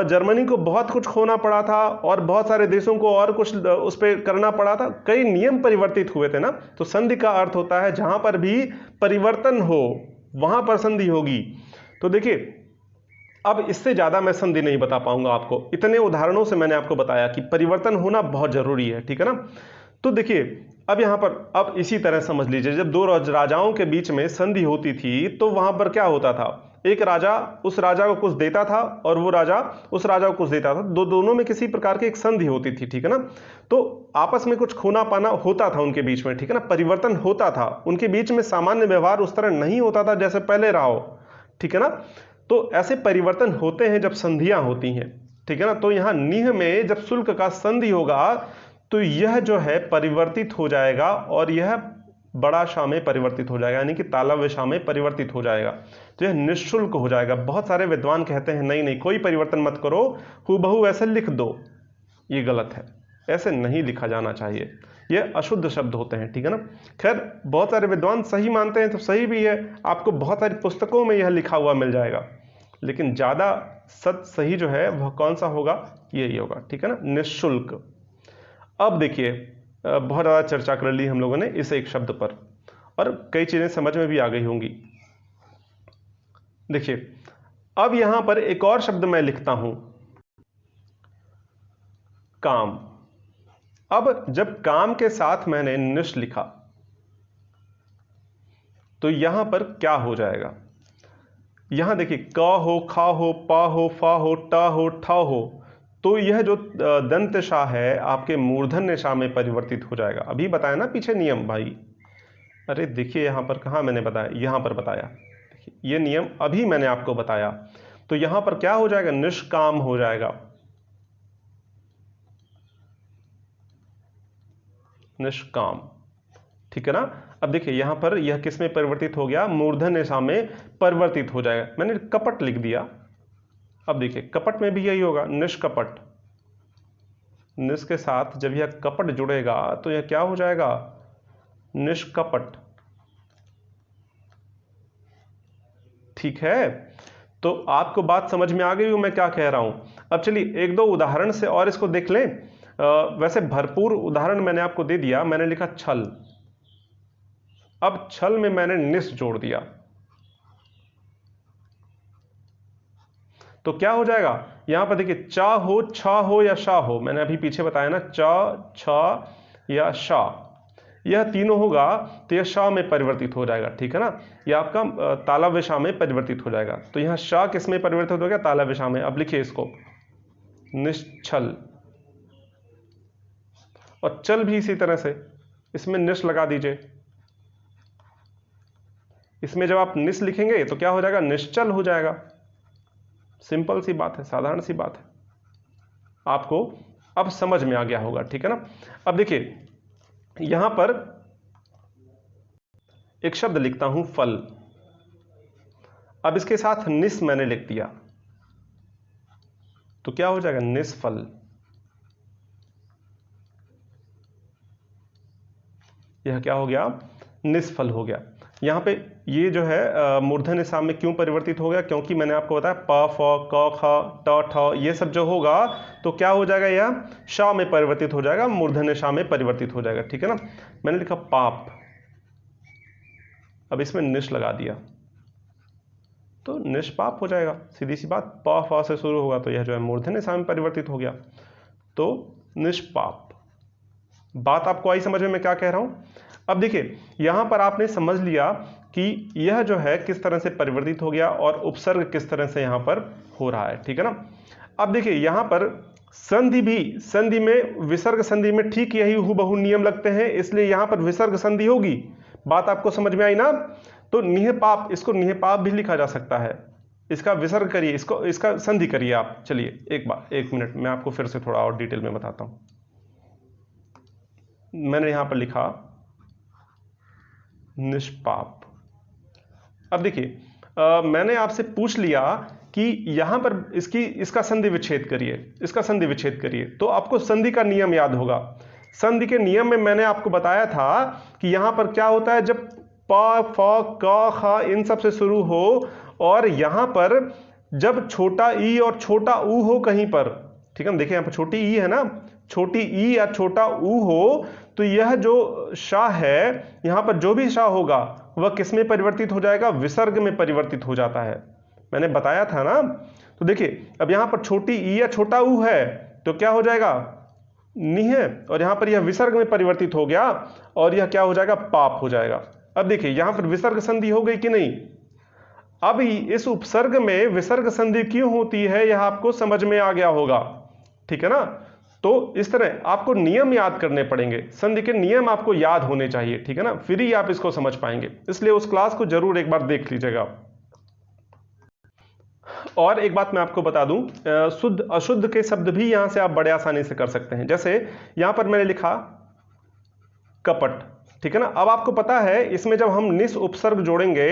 जर्मनी को बहुत कुछ खोना पड़ा था और बहुत सारे देशों को और कुछ उस पर करना पड़ा था, कई नियम परिवर्तित हुए थे ना। तो संधि का अर्थ होता है जहां पर भी परिवर्तन हो वहां पर संधि होगी। तो देखिए, अब इससे ज्यादा मैं संधि नहीं बता पाऊंगा आपको, इतने उदाहरणों से मैंने आपको बताया कि परिवर्तन होना बहुत जरूरी है, ठीक है ना। तो देखिए, अब यहां पर अब इसी तरह समझ लीजिए, जब दो राजाओं के बीच में संधि होती थी तो वहां पर क्या होता था, एक राजा उस राजा को कुछ देता था और वो राजा उस राजा को कुछ देता था, दोनों में किसी प्रकार की एक संधि होती थी, ठीक है ना। तो आपस में कुछ खोना पाना होता था उनके बीच में, ठीक है ना, परिवर्तन होता था उनके बीच में, सामान्य व्यवहार उस तरह नहीं होता था जैसे पहले रहा हो, ठीक है ना। तो ऐसे परिवर्तन होते हैं जब संधियां होती हैं, ठीक है ना। तो यहां निह में जब शुल्क का संधि होगा तो यह जो है परिवर्तित हो जाएगा और यह बड़ा शाह में परिवर्तित हो जाएगा, यानी कि तालव्य शाह में परिवर्तित हो जाएगा। तो यह निःशुल्क हो जाएगा। बहुत सारे विद्वान कहते हैं नहीं नहीं, कोई परिवर्तन मत करो, हूबहू ऐसे लिख दो। ये गलत है, ऐसे नहीं लिखा जाना चाहिए, ये अशुद्ध शब्द होते हैं, ठीक है ना। खैर, बहुत सारे विद्वान सही मानते हैं तो सही भी है, आपको बहुत सारी पुस्तकों में यह लिखा हुआ मिल जाएगा, लेकिन ज्यादा सही जो है वह कौन सा होगा, यही होगा, ठीक है ना, निःशुल्क। अब देखिए, बहुत ज़्यादा चर्चा कर ली हम लोगों ने इस एक शब्द पर और कई चीज़ें समझ में भी आ गई होंगी। देखिए, अब यहां पर एक और शब्द मैं लिखता हूं, काम। अब जब काम के साथ मैंने निश लिखा तो यहां पर क्या हो जाएगा, यहां देखिए, क हो, खा हो, पा हो, फा हो, टा हो, ठा हो, तो यह जो दंत शाह है आपके मूर्धन्य शाह में परिवर्तित हो जाएगा। अभी बताया ना पीछे नियम भाई, अरे देखिए यहां पर कहां मैंने बताया, यहां पर बताया, देखिए ये नियम अभी मैंने आपको बताया। तो यहां पर क्या हो जाएगा, निष्काम हो जाएगा, निष्काम, ठीक है ना। अब देखिए यहां पर यह किस में परिवर्तित हो गया, मूर्धन्य शाह में परिवर्तित हो जाएगा। मैंने कपट लिख दिया, अब देखिए कपट में भी यही होगा, निष्कपट। निष के साथ जब यह कपट जुड़ेगा तो यह क्या हो जाएगा, निष्कपट, ठीक है। तो आपको बात समझ में आ गई हो मैं क्या कह रहा हूं। अब चलिए एक दो उदाहरण से और इसको देख लें। वैसे भरपूर उदाहरण मैंने आपको दे दिया, मैंने लिखा छल, अब छल में मैंने निस जोड़ दिया तो क्या हो जाएगा, यहां पर देखिए, चा हो, छा हो या शा हो, मैंने अभी पीछे बताया ना, चा, छा या शा, यह तीनों होगा तो यह शाह में परिवर्तित हो जाएगा, ठीक है ना। यह आपका तालव्य शाह में परिवर्तित हो जाएगा। तो यहां शाह किस में परिवर्तित हो गया, तालव्य शाह में। अब लिखिए इसको, निश्चल, और चल भी इसी तरह से, इसमें निश लगा दीजिए। इसमें जब आप निश लिखेंगे तो क्या हो जाएगा, निश्चल हो जाएगा। सिंपल सी बात है, साधारण सी बात है, आपको अब समझ में आ गया होगा, ठीक है ना। अब देखिए यहां पर एक शब्द लिखता हूं, फल। अब इसके साथ निस मैंने लिख दिया तो क्या हो जाएगा, निष्फल। यह क्या हो गया, निष्फल हो गया। यहां पे ये जो है मूर्धन्य शाह में क्यों परिवर्तित हो गया, क्योंकि मैंने आपको बताया प, फ, क, ख, ट, ठ, ये सब जो होगा तो क्या हो जाएगा, यह शाह में परिवर्तित हो जाएगा, मूर्धन्य शाह में परिवर्तित हो जाएगा, ठीक है ना। मैंने लिखा पाप, अब इसमें निश लगा दिया तो निष्पाप हो जाएगा, सीधी सी बात, प, फ से शुरू होगा तो यह जो है मूर्धन्य शाह में परिवर्तित हो गया, तो निष्पाप। बात आपको आई समझ में मैं क्या कह रहा हूं। अब देखिए यहां पर आपने समझ लिया कि यह जो है किस तरह से परिवर्तित हो गया और उपसर्ग किस तरह से यहां पर हो रहा है, ठीक है ना। अब देखिए यहां पर संधि भी, संधि में विसर्ग संधि में ठीक यही हूबहू नियम लगते हैं, इसलिए यहां पर विसर्ग संधि होगी। बात आपको समझ में आई ना। तो निहपाप, इसको निहपाप भी लिखा जा सकता है, इसका विसर्ग करिए, इसको इसका संधि करिए आप। चलिए एक मिनट मैं आपको फिर से थोड़ा और डिटेल में बताता हूं। मैंने यहां पर लिखा निष्पाप। अब देखिए मैंने आपसे पूछ लिया कि यहां पर इसका संधि विच्छेद करिए, इसका संधि विच्छेद करिए, तो आपको संधि का नियम याद होगा। संधि के नियम में मैंने आपको बताया था कि यहां पर क्या होता है, जब प फ क ख इन सब से शुरू हो और यहां पर जब छोटा ई और छोटा ऊ हो कहीं पर, ठीक है ना, देखिए यहां पर छोटी ई है ना, छोटी ई या छोटा ऊ हो, तो यह जो शाह है यहां पर जो भी शाह होगा वह किस में परिवर्तित हो जाएगा, विसर्ग में परिवर्तित हो जाता है। मैंने बताया था ना। तो देखिए अब यहां पर छोटी ई या छोटा ऊ है तो क्या हो जाएगा, नी है, और यहां पर यह विसर्ग में परिवर्तित हो गया और यह क्या हो जाएगा, पाप हो जाएगा। अब देखिए यहां पर विसर्ग संधि हो गई कि नहीं। अब इस उपसर्ग में विसर्ग संधि क्यों होती है यह आपको समझ में आ गया होगा, ठीक है ना। तो इस तरह आपको नियम याद करने पड़ेंगे, संधि के नियम आपको याद होने चाहिए, ठीक है ना, फिर ही आप इसको समझ पाएंगे। इसलिए उस क्लास को जरूर एक बार देख लीजिएगा। और एक बात मैं आपको बता दूं, शुद्ध अशुद्ध के शब्द भी यहां से आप बड़े आसानी से कर सकते हैं। जैसे यहां पर मैंने लिखा कपट, ठीक है ना। अब आपको पता है इसमें जब हम निस उपसर्ग जोड़ेंगे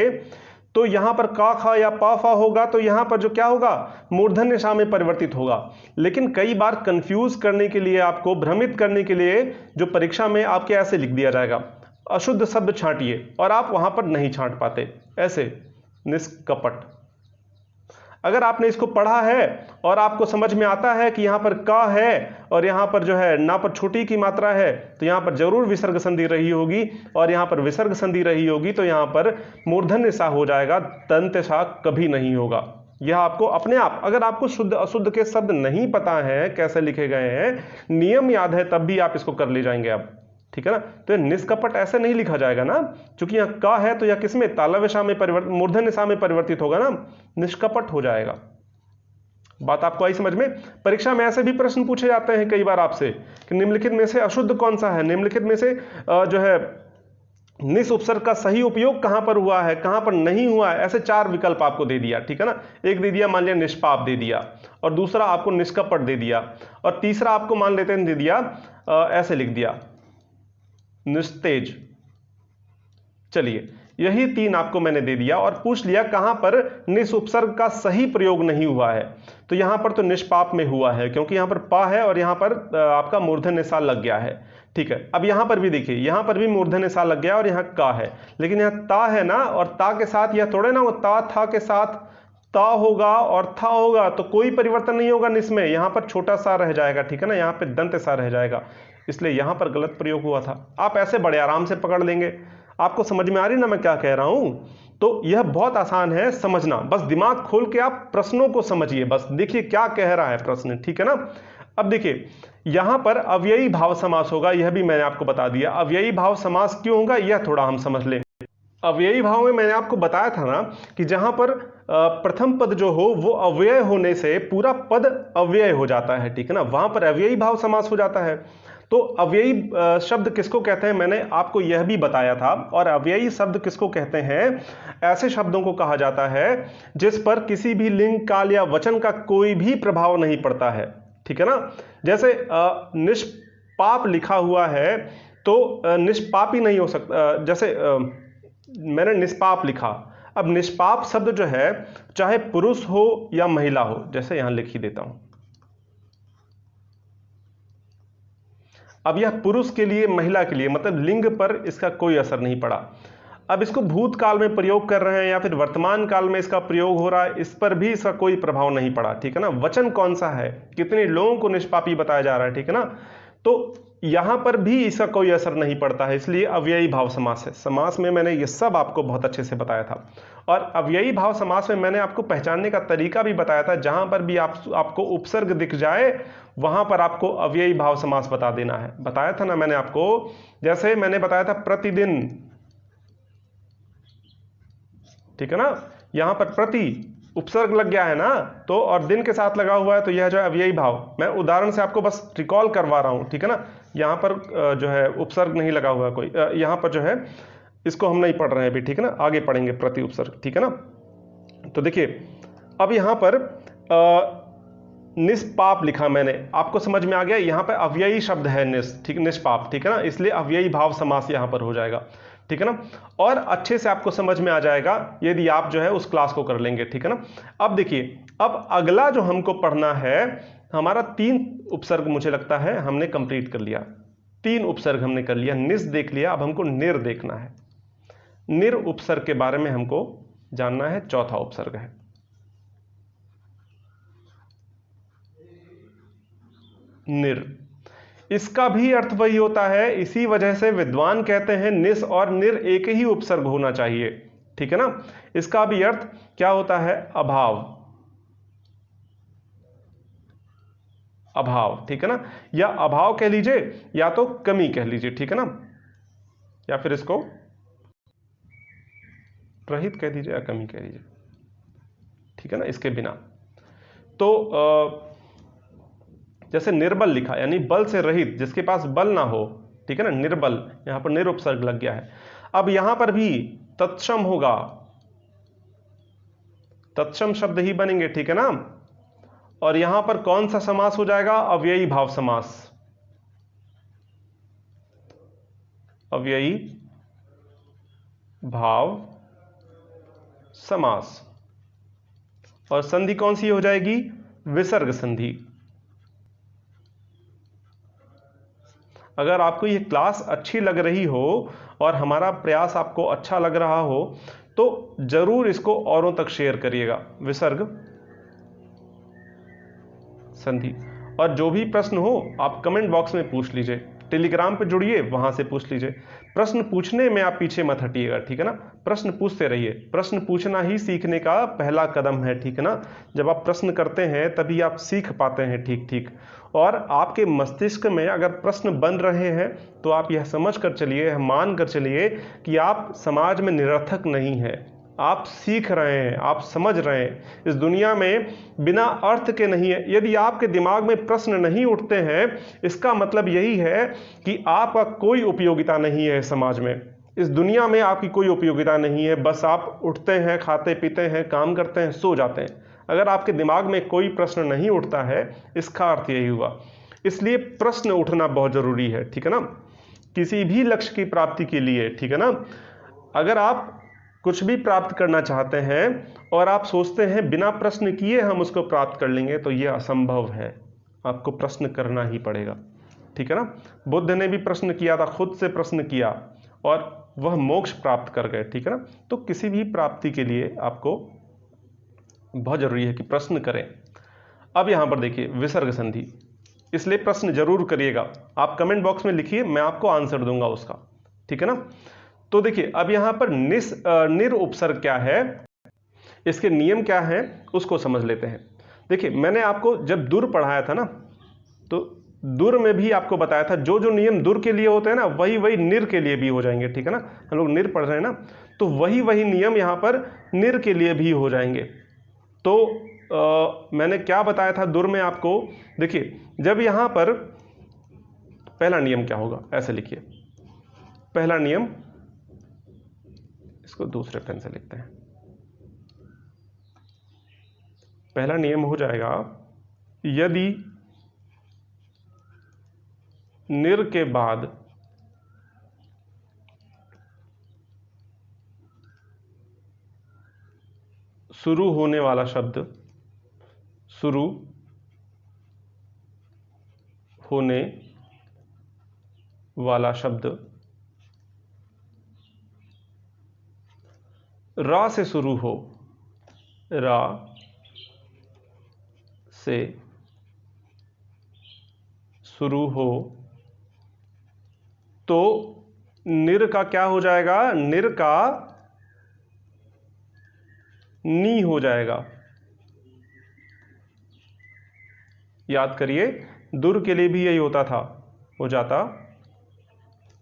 तो यहां पर का खा या पा फा होगा, तो यहां पर जो क्या होगा, मूर्धन्य षा में परिवर्तित होगा। लेकिन कई बार कंफ्यूज करने के लिए, आपको भ्रमित करने के लिए जो परीक्षा में आपके ऐसे लिख दिया जाएगा, अशुद्ध शब्द छांटिए, और आप वहां पर नहीं छांट पाते, ऐसे निष्कपट। अगर आपने इसको पढ़ा है और आपको समझ में आता है कि यहां पर का है और यहां पर जो है ना पर छोटी की मात्रा है, तो यहां पर जरूर विसर्ग संधि रही होगी, और यहां पर विसर्ग संधि रही होगी तो यहां पर मूर्धन्य सा हो जाएगा, दंत सा कभी नहीं होगा। यह आपको अपने आप, अगर आपको शुद्ध अशुद्ध के शब्द नहीं पता है कैसे लिखे गए हैं, नियम याद है, तब भी आप इसको कर ले जाएंगे अब, ठीक है ना। तो निष्कपट ऐसे नहीं लिखा जाएगा ना, क्योंकि यहां का है तो यह किसमें, तालव्य सा में परिवर्तित, मूर्धन्य सा में परिवर्तित होगा ना, निष्कपट हो जाएगा। बात आपको आई समझ में। परीक्षा में ऐसे भी प्रश्न पूछे जाते हैं कई बार आपसे कि निम्नलिखित में से अशुद्ध कौन सा है, निम्नलिखित में से जो है निस उपसर्ग का सही उपयोग कहां पर हुआ है, कहां पर नहीं हुआ है, ऐसे 4 विकल्प आपको दे दिया, ठीक है ना। एक दे दिया मान लिया निष्पाप दे दिया, और दूसरा आपको निष्कपट दे दिया, और तीसरा आपको मान लेते हैं दे दिया ऐसे लिख दिया निस्तेज। चलिए यही 3 आपको मैंने दे दिया और पूछ लिया कहां पर निस उपसर्ग का सही प्रयोग नहीं हुआ है। तो यहां पर तो निष्पाप में हुआ है, क्योंकि यहां पर पा है और यहां पर आपका मूर्धन्य सा लग गया है, ठीक है। अब यहां पर भी देखिए, यहां पर भी मूर्धन्य सा लग गया और यहां का है, लेकिन यहां ता है ना, और ता के साथ यह थोड़े ना वो ता था के साथ ता होगा और था होगा, तो कोई परिवर्तन नहीं होगा निस में, यहां पर छोटा सा रह जाएगा, ठीक है ना, यहां पे दंत सा रह जाएगा, इसलिए यहां पर गलत प्रयोग हुआ था। आप ऐसे बड़े आराम से पकड़ लेंगे। आपको समझ में आ रही ना मैं क्या कह रहा हूं। तो यह बहुत आसान है समझना, बस दिमाग खोल के आप प्रश्नों को समझिए, बस देखिए क्या कह रहा है प्रश्न, ठीक है ना। अब देखिए यहां पर अव्ययी भाव समास होगा, यह भी मैंने आपको बता दिया। अव्ययी भाव समास क्यों होगा यह थोड़ा हम समझ लें। अव्ययी भाव में मैंने आपको बताया था ना कि जहां पर प्रथम पद जो हो वो अव्यय होने से पूरा पद अव्यय हो जाता है, ठीक है ना, वहां पर अव्ययी भाव समास हो जाता है। तो अव्ययी शब्द किसको कहते हैं मैंने आपको यह भी बताया था। और अव्ययी शब्द किसको कहते हैं, ऐसे शब्दों को कहा जाता है जिस पर किसी भी लिंग काल या वचन का कोई भी प्रभाव नहीं पड़ता है, ठीक है ना। जैसे निष्पाप लिखा हुआ है तो निष्पाप ही नहीं हो सकता, जैसे मैंने निष्पाप लिखा, अब निष्पाप शब्द जो है चाहे पुरुष हो या महिला हो, जैसे यहां लिख ही देता हूं। अब यह पुरुष के लिए महिला के लिए, मतलब लिंग पर इसका कोई असर नहीं पड़ा। अब इसको भूतकाल में प्रयोग कर रहे हैं या फिर वर्तमान काल में इसका प्रयोग हो रहा है, इस पर भी इसका कोई प्रभाव नहीं पड़ा, ठीक है ना। वचन कौन सा है, कितने लोगों को निष्पापी बताया जा रहा है, ठीक है ना, तो यहां पर भी इसका कोई असर नहीं पड़ता है, इसलिए अव्ययी भाव समास है। समास में मैंने ये सब आपको बहुत अच्छे से बताया था। और अव्ययी भाव समास में मैंने आपको पहचानने का तरीका भी बताया था, जहां पर भी आपको उपसर्ग दिख जाए वहां पर आपको अव्ययी भाव समास बता देना है। बताया था ना मैंने आपको, जैसे मैंने बताया था प्रतिदिन, ठीक है ना, यहां पर प्रति उपसर्ग लग गया है ना, तो और दिन के साथ लगा हुआ है, तो यह जो है अव्ययी भाव, मैं उदाहरण से आपको बस रिकॉल करवा रहा हूं, ठीक है ना। यहां पर जो है उपसर्ग नहीं लगा हुआ है कोई, यहां पर जो है इसको हम नहीं पढ़ रहे हैं अभी, ठीक है ना, आगे पढ़ेंगे प्रति उपसर्ग, ठीक है ना। तो देखिए अब यहां पर निष्पाप लिखा मैंने, आपको समझ में आ गया, यहां पर अव्ययी शब्द है निस, ठीक, निष्पाप, ठीक है ना, इसलिए अव्ययी भाव समास यहां पर हो जाएगा, ठीक है ना। और अच्छे से आपको समझ में आ जाएगा यदि आप जो है उस क्लास को कर लेंगे, ठीक है ना। अब देखिए, अब अगला जो हमको पढ़ना है, हमारा 3 उपसर्ग मुझे लगता है हमने कंप्लीट कर लिया। 3 उपसर्ग हमने कर लिया, निस देख लिया, अब हमको निर देखना है। निर उपसर्ग के बारे में हमको जानना है, चौथा उपसर्ग है निर। इसका भी अर्थ वही होता है, इसी वजह से विद्वान कहते हैं निस और निर एक ही उपसर्ग होना चाहिए, ठीक है ना। इसका भी अर्थ क्या होता है, अभाव, अभाव, ठीक है ना, या अभाव कह लीजिए या तो कमी कह लीजिए, ठीक है ना, या फिर इसको रहित कह दीजिए या कमी कह दीजिए, ठीक है ना, इसके बिना। तो जैसे निर्बल लिखा, यानी बल से रहित, जिसके पास बल ना हो, ठीक है ना, निर्बल, यहां पर निर उपसर्ग लग गया है। अब यहां पर भी तत्सम होगा, तत्सम शब्द ही बनेंगे, ठीक है ना। और यहां पर कौन सा समास हो जाएगा, अव्ययी भाव समास, अव्ययी भाव समास। और संधि कौन सी हो जाएगी, विसर्ग संधि। अगर आपको यह क्लास अच्छी लग रही हो और हमारा प्रयास आपको अच्छा लग रहा हो तो जरूर इसको औरों तक शेयर करिएगा, विसर्ग संधि। और जो भी प्रश्न हो आप कमेंट बॉक्स में पूछ लीजिए, टेलीग्राम पे जुड़िए, वहां से पूछ लीजिए। प्रश्न पूछने में आप पीछे मत हटिएगा, ठीक है ना, प्रश्न पूछते रहिए। प्रश्न पूछना ही सीखने का पहला कदम है, ठीक है ना। जब आप प्रश्न करते हैं तभी आप सीख पाते हैं ठीक ठीक। और आपके मस्तिष्क में अगर प्रश्न बन रहे हैं तो आप यह समझ कर चलिए, मान कर चलिए कि आप समाज में निरर्थक नहीं है, आप सीख रहे हैं, आप समझ रहे हैं। इस दुनिया में बिना अर्थ के नहीं है। यदि आपके दिमाग में प्रश्न नहीं उठते हैं, इसका मतलब यही है कि आपका कोई उपयोगिता नहीं है समाज में। इस दुनिया में आपकी कोई उपयोगिता नहीं है, बस आप उठते हैं, खाते पीते हैं, काम करते हैं, सो जाते हैं। अगर आपके दिमाग में कोई प्रश्न नहीं उठता है, इसका अर्थ यही हुआ। इसलिए प्रश्न उठना बहुत जरूरी है, ठीक है ना, किसी भी लक्ष्य की प्राप्ति के लिए, ठीक है ना। अगर आप कुछ भी प्राप्त करना चाहते हैं और आप सोचते हैं बिना प्रश्न किए हम उसको प्राप्त कर लेंगे, तो यह असंभव है, आपको प्रश्न करना ही पड़ेगा, ठीक है ना। बुद्ध ने भी प्रश्न किया था, खुद से प्रश्न किया और वह मोक्ष प्राप्त कर गए, ठीक है ना। तो किसी भी प्राप्ति के लिए आपको बहुत जरूरी है कि प्रश्न करें। अब यहां पर देखिए विसर्ग संधि, इसलिए प्रश्न जरूर करिएगा, आप कमेंट बॉक्स में लिखिए, मैं आपको आंसर दूंगा उसका, ठीक है ना। तो देखिए अब यहां पर निर उपसर्ग क्या है, इसके नियम क्या है, उसको समझ लेते हैं। देखिए मैंने आपको जब दुर पढ़ाया था ना, तो दुर में भी आपको बताया था जो जो नियम दुर के लिए होते हैं ना, वही वही निर के लिए भी हो जाएंगे, ठीक है ना। हम लोग निर पढ़ रहे हैं ना, तो वही वही नियम यहां पर निर के लिए भी हो जाएंगे। तो मैंने क्या बताया था दुर में आपको, देखिए जब यहां पर पहला नियम क्या होगा, ऐसे लिखिए, पहला नियम, इसको दूसरे पेन से लिखते हैं। पहला नियम हो जाएगा, यदि निर के बाद शुरू होने वाला शब्द, शुरू होने वाला शब्द रा से शुरू हो, रा से शुरू हो, तो निर का क्या हो जाएगा, निर का नी हो जाएगा। याद करिए दुर के लिए भी यही होता था, हो जाता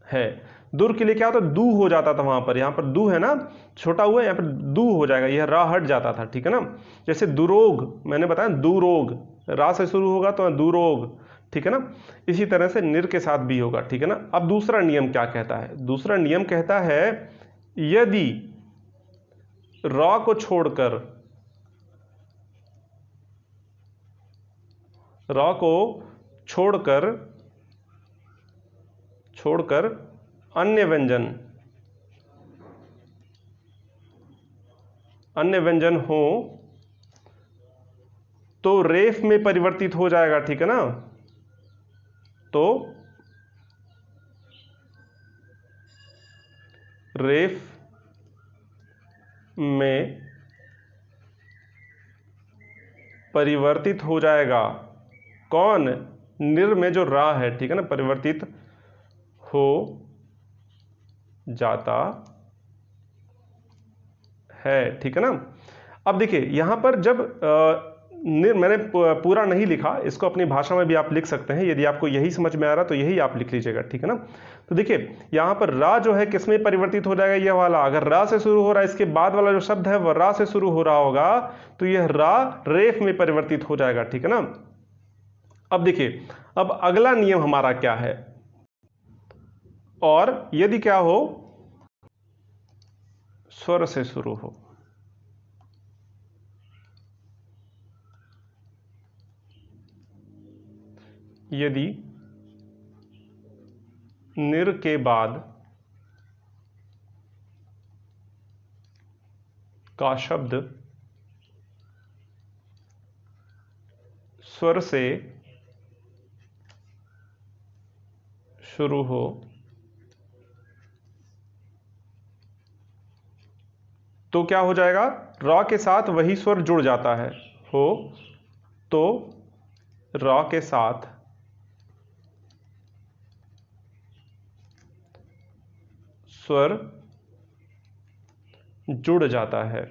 है। दुर के लिए क्या होता, दू हो जाता था वहां पर, यहां पर दू है ना, छोटा हुआ, यहां पर दू हो जाएगा, यह रा हट जाता था, ठीक है ना। जैसे दुरोग, मैंने बताया दुरोग, रा से शुरू होगा तो दुरोग, ठीक है ना। इसी तरह से निर के साथ भी होगा, ठीक है ना। अब दूसरा नियम क्या कहता है, दूसरा नियम कहता है यदि रा को छोड़कर, रा को छोड़कर अन्य व्यंजन अन्य व्यंजन हो तो रेफ में परिवर्तित हो जाएगा, ठीक है ना। तो रेफ में परिवर्तित हो जाएगा। कौन? निर में जो रा है, ठीक है ना, परिवर्तित हो जाता है, ठीक है ना। अब देखिए यहां पर जब मैंने पूरा नहीं लिखा, इसको अपनी भाषा में भी आप लिख सकते हैं। यदि आपको यही समझ में आ रहा तो यही आप लिख लीजिएगा, ठीक है ना। तो देखिए यहां पर रा जो है किस में परिवर्तित हो जाएगा, यह वाला। अगर रा से शुरू हो रहा है, इसके बाद वाला जो शब्द है वह रा से शुरू हो रहा होगा, तो यह रा रेफ में परिवर्तित हो जाएगा, ठीक है ना। अब देखिए अब अगला नियम हमारा क्या है, और यदि क्या हो, स्वर से शुरू हो। यदि निर के बाद का शब्द स्वर से शुरू हो तो क्या हो जाएगा, र के साथ वही स्वर जुड़ जाता है। हो तो र के साथ स्वर जुड़ जाता है।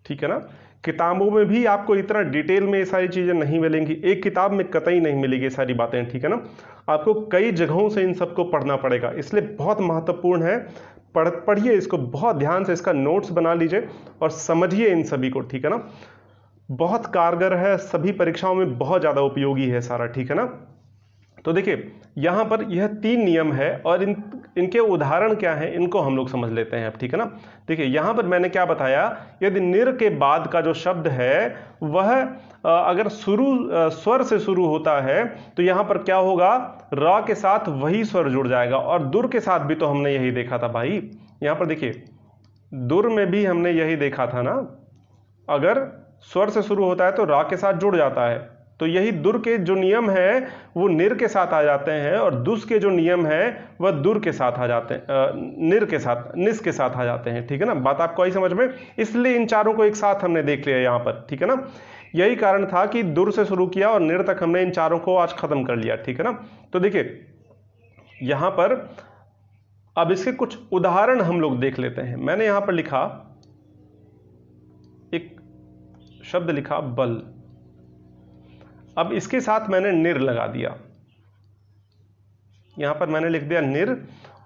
ठीक है ना। किताबों में भी आपको इतना डिटेल में ये सारी चीजें नहीं मिलेंगी, एक किताब में कतई नहीं मिलेगी ये सारी बातें, ठीक है ना। आपको कई जगहों से इन सबको पढ़ना पड़ेगा, इसलिए बहुत महत्वपूर्ण है। पढ़िए इसको बहुत ध्यान से, इसका नोट्स बना लीजिए और समझिए इन सभी को, ठीक है ना। बहुत कारगर है, सभी परीक्षाओं में बहुत ज्यादा उपयोगी है सारा, ठीक है ना। तो देखिए यहां पर यह 3 नियम है और इनके उदाहरण क्या हैं इनको हम लोग समझ लेते हैं अब, ठीक है ना। देखिए यहां पर मैंने क्या बताया, यदि निर के बाद का जो शब्द है वह अगर स्वर से शुरू होता है तो यहां पर क्या होगा, र के साथ वही स्वर जुड़ जाएगा। और दुर के साथ भी तो हमने यही देखा था भाई, यहां पर देखिए दुर में भी हमने यही देखा था ना, अगर स्वर से शुरू होता है तो रा के साथ जुड़ जाता है। तो यही दुर के जो नियम है वो निर के साथ आ जाते हैं, और दुस के जो नियम है वह दुर के साथ आ जाते हैं, निर के साथ, निस के साथ आ जाते हैं, ठीक है ना। बात आपको आई समझ में, इसलिए इन चारों को एक साथ हमने देख लिया यहां पर, ठीक है ना। यही कारण था कि दुर से शुरू किया और निर तक हमने इन चारों को आज खत्म कर लिया, ठीक है ना। तो देखिए यहां पर अब इसके कुछ उदाहरण हम लोग देख लेते हैं। मैंने यहां पर लिखा, एक शब्द लिखा बल, अब इसके साथ मैंने निर लगा दिया, यहां पर मैंने लिख दिया निर,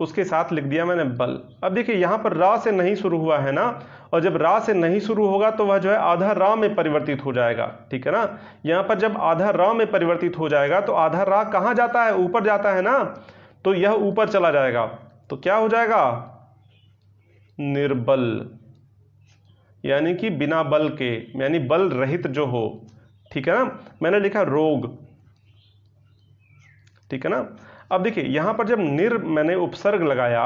उसके साथ लिख दिया मैंने बल। अब देखिए यहां पर रा से नहीं शुरू हुआ है ना, और जब रा से नहीं शुरू होगा तो वह जो है आधा रा में परिवर्तित हो जाएगा, ठीक है ना। यहां पर जब आधा रा में परिवर्तित हो जाएगा तो आधा रा कहां जाता है, ऊपर जाता है ना, तो यह ऊपर चला जाएगा, तो क्या हो जाएगा, निर्बल, यानी कि बिना बल के, यानी बल रहित जो हो, ठीक है ना। मैंने लिखा रोग, ठीक है ना। अब देखिए यहां पर जब निर मैंने उपसर्ग लगाया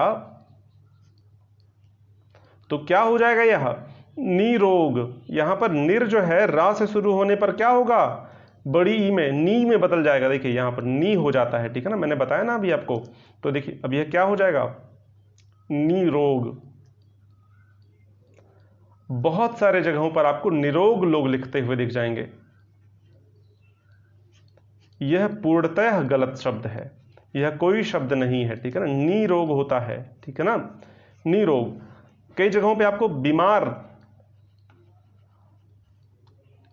तो क्या हो जाएगा, यह निरोग। यहां पर निर जो है रा से शुरू होने पर क्या होगा, बड़ी ई में, नी में बदल जाएगा। देखिए यहां पर नी हो जाता है, ठीक है ना, मैंने बताया ना अभी आपको। तो देखिए अब यह क्या हो जाएगा, निरोग। बहुत सारे जगहों पर आपको निरोग लोग लिखते हुए दिख जाएंगे, यह पूर्णतः गलत शब्द है, यह कोई शब्द नहीं है, ठीक है ना। निरोग होता है, ठीक है ना, निरोग। कई जगहों पे आपको बीमार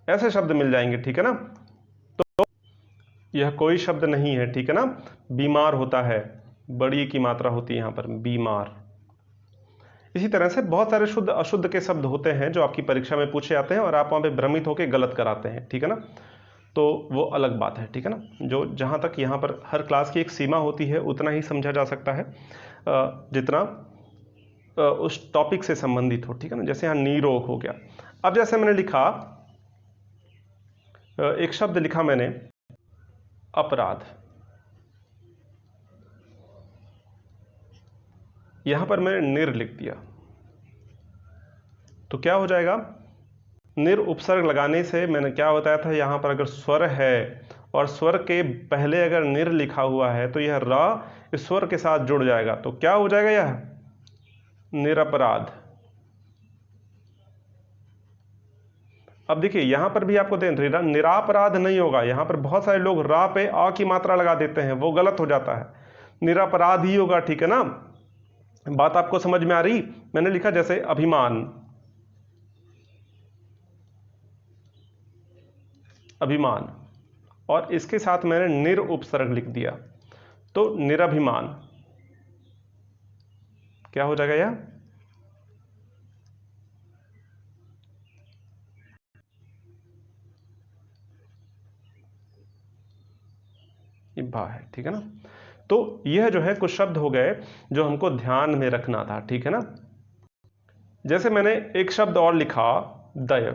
ऐसे शब्द मिल जाएंगे, ठीक है ना। तो यह कोई शब्द नहीं है, ठीक है ना। बीमार होता है, बड़ी की मात्रा होती है यहां पर, बीमार। इसी तरह से बहुत सारे शुद्ध अशुद्ध के शब्द होते हैं जो आपकी परीक्षा में पूछे जाते हैं और आप वहां पे भ्रमित होकर गलत कराते हैं, ठीक है ना। तो वो अलग बात है, ठीक है ना। जो जहां तक यहां पर हर क्लास की एक सीमा होती है उतना ही समझा जा सकता है जितना उस टॉपिक से संबंधित हो, ठीक है ना। जैसे यहां निरोग हो गया। अब जैसे मैंने लिखा, एक शब्द लिखा मैंने, अपराध। यहां पर मैंने निर लिख दिया, तो क्या हो जाएगा, निर उपसर्ग लगाने से मैंने क्या बताया था, यहां पर अगर स्वर है और स्वर के पहले अगर निर लिखा हुआ है तो यह र इस स्वर के साथ जुड़ जाएगा, तो क्या हो जाएगा, यह निरपराध। अब देखिए यहां पर भी आपको निरापराध नहीं होगा, यहां पर बहुत सारे लोग रा पे आ की मात्रा लगा देते हैं, वो गलत हो जाता है, निरापराध ही होगा, ठीक है ना। बात आपको समझ में आ रही। मैंने लिखा जैसे अभिमान, अभिमान, और इसके साथ मैंने निर उपसर्ग लिख दिया, तो निरभिमान। क्या हो जाएगा यह, भा है, ठीक है ना। तो यह जो है कुछ शब्द हो गए जो हमको ध्यान में रखना था, ठीक है ना। जैसे मैंने एक शब्द और लिखा दय,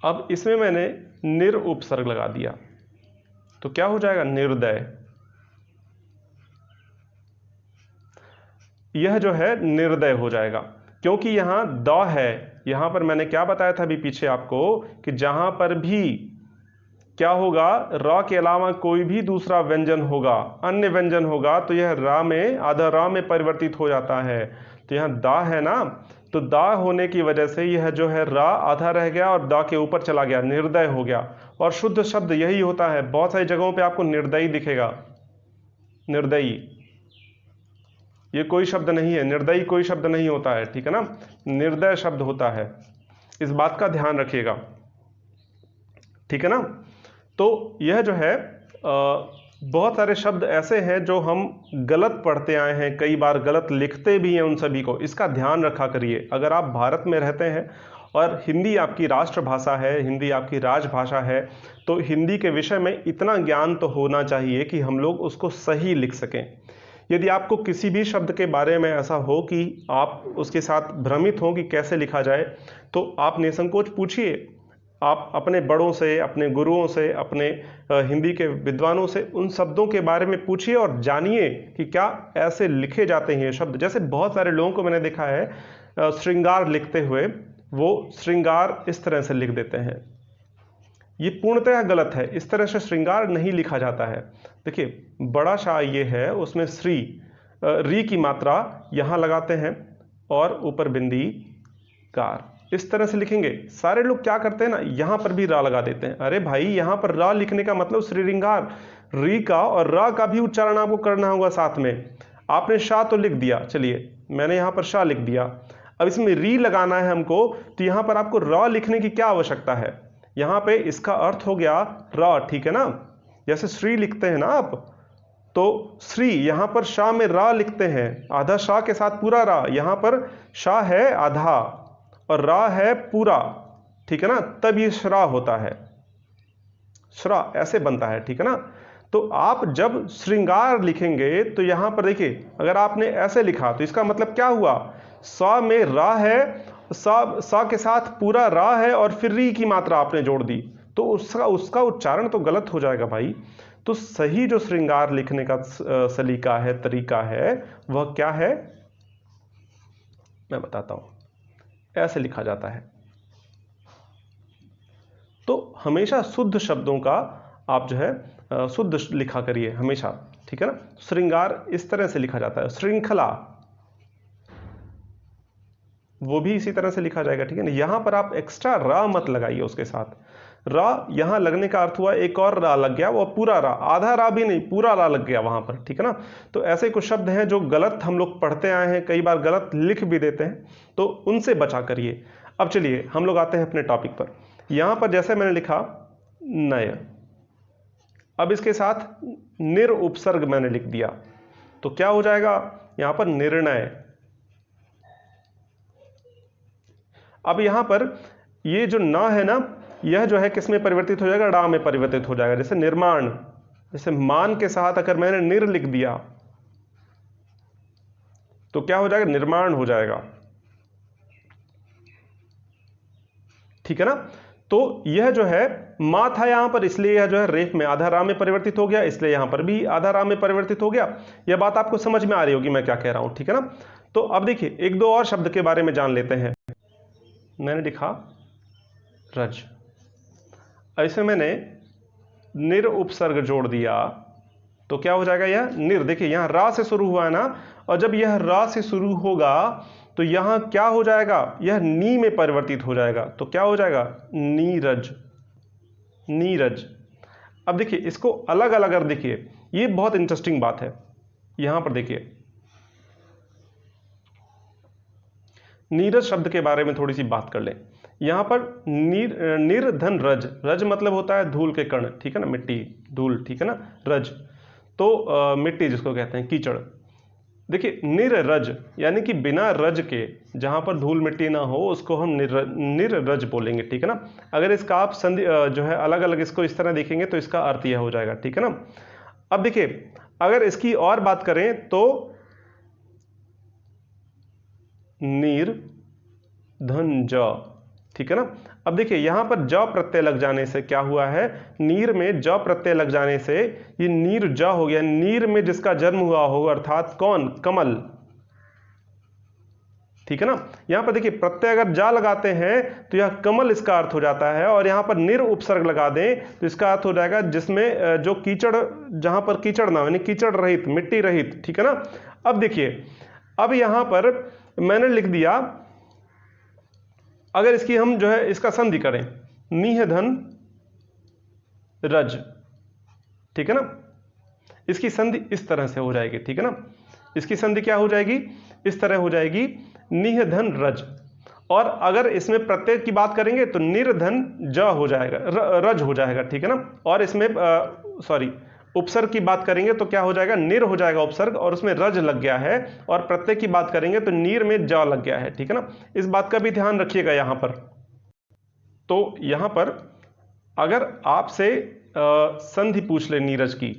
अब इसमें मैंने निर उपसर्ग लगा दिया, तो क्या हो जाएगा, निर्दय। यह जो है निर्दय हो जाएगा, क्योंकि यहां द है। यहां पर मैंने क्या बताया था अभी पीछे आपको कि जहां पर भी क्या होगा, र के अलावा कोई भी दूसरा व्यंजन होगा, अन्य व्यंजन होगा, तो यह रा में, आधा रा में परिवर्तित हो जाता है। तो यहां दा है ना, तो दा होने की वजह से यह जो है रा आधा रह गया और दा के ऊपर चला गया, निर्दय हो गया। और शुद्ध शब्द यही होता है, बहुत सारी जगहों पे आपको निर्दयी दिखेगा, निर्दयी, ये कोई शब्द नहीं है, निर्दयी कोई शब्द नहीं होता है, ठीक है ना, निर्दय शब्द होता है, इस बात का ध्यान रखिएगा, ठीक है ना। तो यह जो है बहुत सारे शब्द ऐसे हैं जो हम गलत पढ़ते आए हैं, कई बार गलत लिखते भी हैं, उन सभी को इसका ध्यान रखा करिए। अगर आप भारत में रहते हैं और हिंदी आपकी राष्ट्रभाषा है, हिंदी आपकी राजभाषा है, तो हिंदी के विषय में इतना ज्ञान तो होना चाहिए कि हम लोग उसको सही लिख सकें। यदि आपको किसी भी शब्द के बारे में ऐसा हो कि आप उसके साथ भ्रमित हों कि कैसे लिखा जाए, तो आप निसंकोच पूछिए, आप अपने बड़ों से, अपने गुरुओं से, अपने हिंदी के विद्वानों से उन शब्दों के बारे में पूछिए और जानिए कि क्या ऐसे लिखे जाते हैं ये शब्द। जैसे बहुत सारे लोगों को मैंने देखा है श्रृंगार लिखते हुए, वो श्रृंगार इस तरह से लिख देते हैं, ये पूर्णतः गलत है, इस तरह से श्रृंगार नहीं लिखा जाता है। देखिए बड़ा शाह ये है, उसमें श्री री की मात्रा यहां लगाते हैं और ऊपर बिंदी कार, इस तरह से लिखेंगे। सारे लोग क्या करते हैं ना, यहां पर भी रा लगा देते हैं। अरे भाई यहां पर रा लिखने का मतलब श्रीरिंगार, री का और रा का भी उच्चारण आपको करना होगा साथ में। आपने शाह तो लिख दिया, चलिए मैंने यहां पर शाह लिख दिया, अब इसमें री लगाना है हमको, तो यहां पर आपको रा लिखने की क्या आवश्यकता है, यहां पे इसका अर्थ हो गया रा, ठीक है ना। जैसे श्री लिखते हैं ना आप, तो श्री यहां पर शाह में रा लिखते हैं, आधा शाह के साथ पूरा रा, यहां पर शाह है आधा और रा है पूरा, ठीक है ना, तब ये श्रा होता है, श्रा ऐसे बनता है, ठीक है ना। तो आप जब श्रृंगार लिखेंगे तो यहां पर देखिए, अगर आपने ऐसे लिखा तो इसका मतलब क्या हुआ, सा में रा है, सा के साथ पूरा रा है और फिर री की मात्रा आपने जोड़ दी, तो उसका उच्चारण तो गलत हो जाएगा भाई। तो सही जो श्रृंगार लिखने का सलीका है, तरीका है, वह क्या है, मैं बताता हूं, ऐसे लिखा जाता है। तो हमेशा शुद्ध शब्दों का आप जो है शुद्ध लिखा करिए हमेशा, ठीक है ना। श्रृंगार इस तरह से लिखा जाता है, श्रृंखला वो भी इसी तरह से लिखा जाएगा, ठीक है ना। यहां पर आप एक्स्ट्रा रा मत लगाइए उसके साथ, रा यहां लगने का अर्थ हुआ एक और रा लग गया, वो पूरा रा, आधा रा भी नहीं, पूरा रा लग गया वहां पर, ठीक है ना। तो ऐसे कुछ शब्द हैं जो गलत हम लोग पढ़ते आए हैं, कई बार गलत लिख भी देते हैं, तो उनसे बचा करिए। अब चलिए हम लोग आते हैं अपने टॉपिक पर। यहां पर जैसे मैंने लिखा नय, अब इसके साथ निर उपसर्ग मैंने लिख दिया, तो क्या हो जाएगा यहां पर निर्णय। अब यहां पर ये जो ना है ना, यह जो है किस में परिवर्तित हो जाएगा, डा में परिवर्तित हो जाएगा। जैसे निर्माण, जैसे मान के साथ अगर मैंने निर लिख दिया तो क्या हो जाएगा, निर्माण हो जाएगा, ठीक है ना। तो यह जो है मा था यहां पर, इसलिए यह जो है रेफ में आधा रा में परिवर्तित हो गया, इसलिए यहां पर भी आधा रा में परिवर्तित हो गया। यह बात आपको समझ में आ रही होगी मैं क्या कह रहा हूं, ठीक है ना। तो अब देखिए एक दो और शब्द के बारे में जान लेते हैं। मैंने लिखा रज, ऐसे मैंने निर उपसर्ग जोड़ दिया तो क्या हो जाएगा यह निर। देखिए यहां रा से शुरू हुआ है ना, और जब यह रा से शुरू होगा तो यहां क्या हो जाएगा, यह नी में परिवर्तित हो जाएगा। तो क्या हो जाएगा नीरज, नीरज। अब देखिए इसको अलग अलग अगर देखिए, ये बहुत इंटरेस्टिंग बात है। यहां पर देखिए नीरज शब्द के बारे में थोड़ी सी बात कर लें। यहां पर निर्धन रज, रज मतलब होता है धूल के कण, ठीक है ना, मिट्टी धूल, ठीक है ना, रज तो मिट्टी जिसको कहते हैं कीचड़। देखिए निर्रज यानी कि बिना रज के, जहां पर धूल मिट्टी ना हो उसको हम निर्रज बोलेंगे, ठीक है ना। अगर इसका आप संधि जो है अलग अलग इसको इस तरह देखेंगे तो इसका अर्थ यह हो जाएगा, ठीक है ना। अब देखिए अगर इसकी और बात करें तो नीर धन ज, ठीक है ना। अब देखिए यहां पर ज प्रत्यय लग जाने से क्या हुआ है, नीर में ज प्रत्यय लग जाने से ये नीर ज हो गया। नीर में जिसका जन्म हुआ हो अर्थात कौन, कमल, ठीक है ना। यहां पर देखिए प्रत्यय अगर जा लगाते हैं तो यह कमल इसका अर्थ हो जाता है, और यहां पर निर उपसर्ग लगा दें तो इसका अर्थ हो जाएगा जिसमें जो कीचड़, जहां पर कीचड़ ना हो यानी कीचड़ रहित, मिट्टी रहित, ठीक है ना। अब देखिए अब यहां पर मैंने लिख दिया, अगर इसकी हम जो है इसका संधि करें नीह धन रज, ठीक है ना, इसकी संधि इस तरह से हो जाएगी, ठीक है ना। इसकी संधि क्या हो जाएगी, इस तरह हो जाएगी निह धन रज। और अगर इसमें प्रत्यय की बात करेंगे तो निर्धन ज हो जाएगा, रज हो जाएगा, ठीक है ना। और इसमें उपसर्ग की बात करेंगे तो क्या हो जाएगा, निर हो जाएगा उपसर्ग और उसमें रज लग गया है, और प्रत्यय की बात करेंगे तो नीर में ज लग गया है, ठीक है ना। इस बात का भी ध्यान रखिएगा यहां पर। तो यहां पर अगर आपसे संधि पूछ ले नीरज की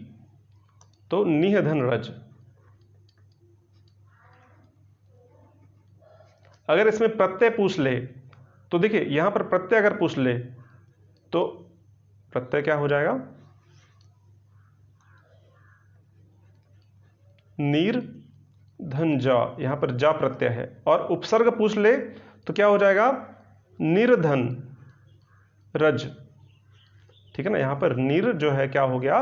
तो निह धन रज। अगर इसमें प्रत्यय पूछ ले तो देखिए यहां पर प्रत्यय अगर पूछ ले तो प्रत्यय क्या हो जाएगा, नीर धन जा, यहां पर जा प्रत्यय है। और उपसर्ग पूछ ले तो क्या हो जाएगा, निर्धन रज, ठीक है ना। यहां पर निर जो है क्या हो गया,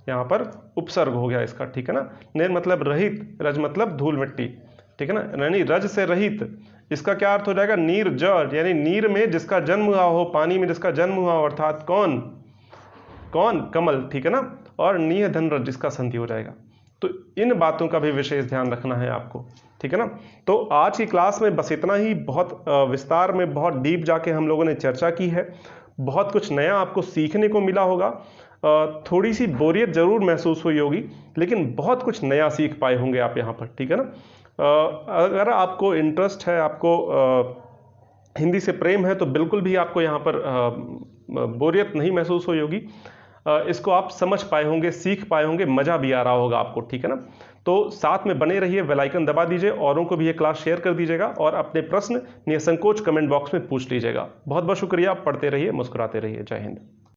यहां पर उपसर्ग हो गया इसका, ठीक है ना। निर मतलब रहित, रज मतलब धूल मिट्टी, ठीक है ना, यानी रज से रहित। इसका क्या अर्थ हो जाएगा, नीर ज यानी नीर में जिसका जन्म हुआ हो, पानी में जिसका जन्म हुआ हो अर्थात कौन, कौन, कमल, ठीक है ना। और निह धन रज जिसका संधि हो जाएगा। तो इन बातों का भी विशेष ध्यान रखना है आपको, ठीक है ना। तो आज की क्लास में बस इतना ही। बहुत विस्तार में, बहुत डीप जाके हम लोगों ने चर्चा की है। बहुत कुछ नया आपको सीखने को मिला होगा। थोड़ी सी बोरियत जरूर महसूस हुई होगी, लेकिन बहुत कुछ नया सीख पाए होंगे आप यहाँ पर, ठीक है ना। अगर आपको इंटरेस्ट है, आपको हिंदी से प्रेम है, तो बिल्कुल भी आपको यहाँ पर बोरियत नहीं महसूस हुई होगी। इसको आप समझ पाए होंगे, सीख पाए होंगे, मज़ा भी आ रहा होगा आपको, ठीक है ना। तो साथ में बने रहिए, बेल आइकन दबा दीजिए, औरों को भी ये क्लास शेयर कर दीजिएगा, और अपने प्रश्न निसंकोच कमेंट बॉक्स में पूछ लीजिएगा। बहुत बहुत शुक्रिया। पढ़ते रहिए, मुस्कुराते रहिए। जय हिंद।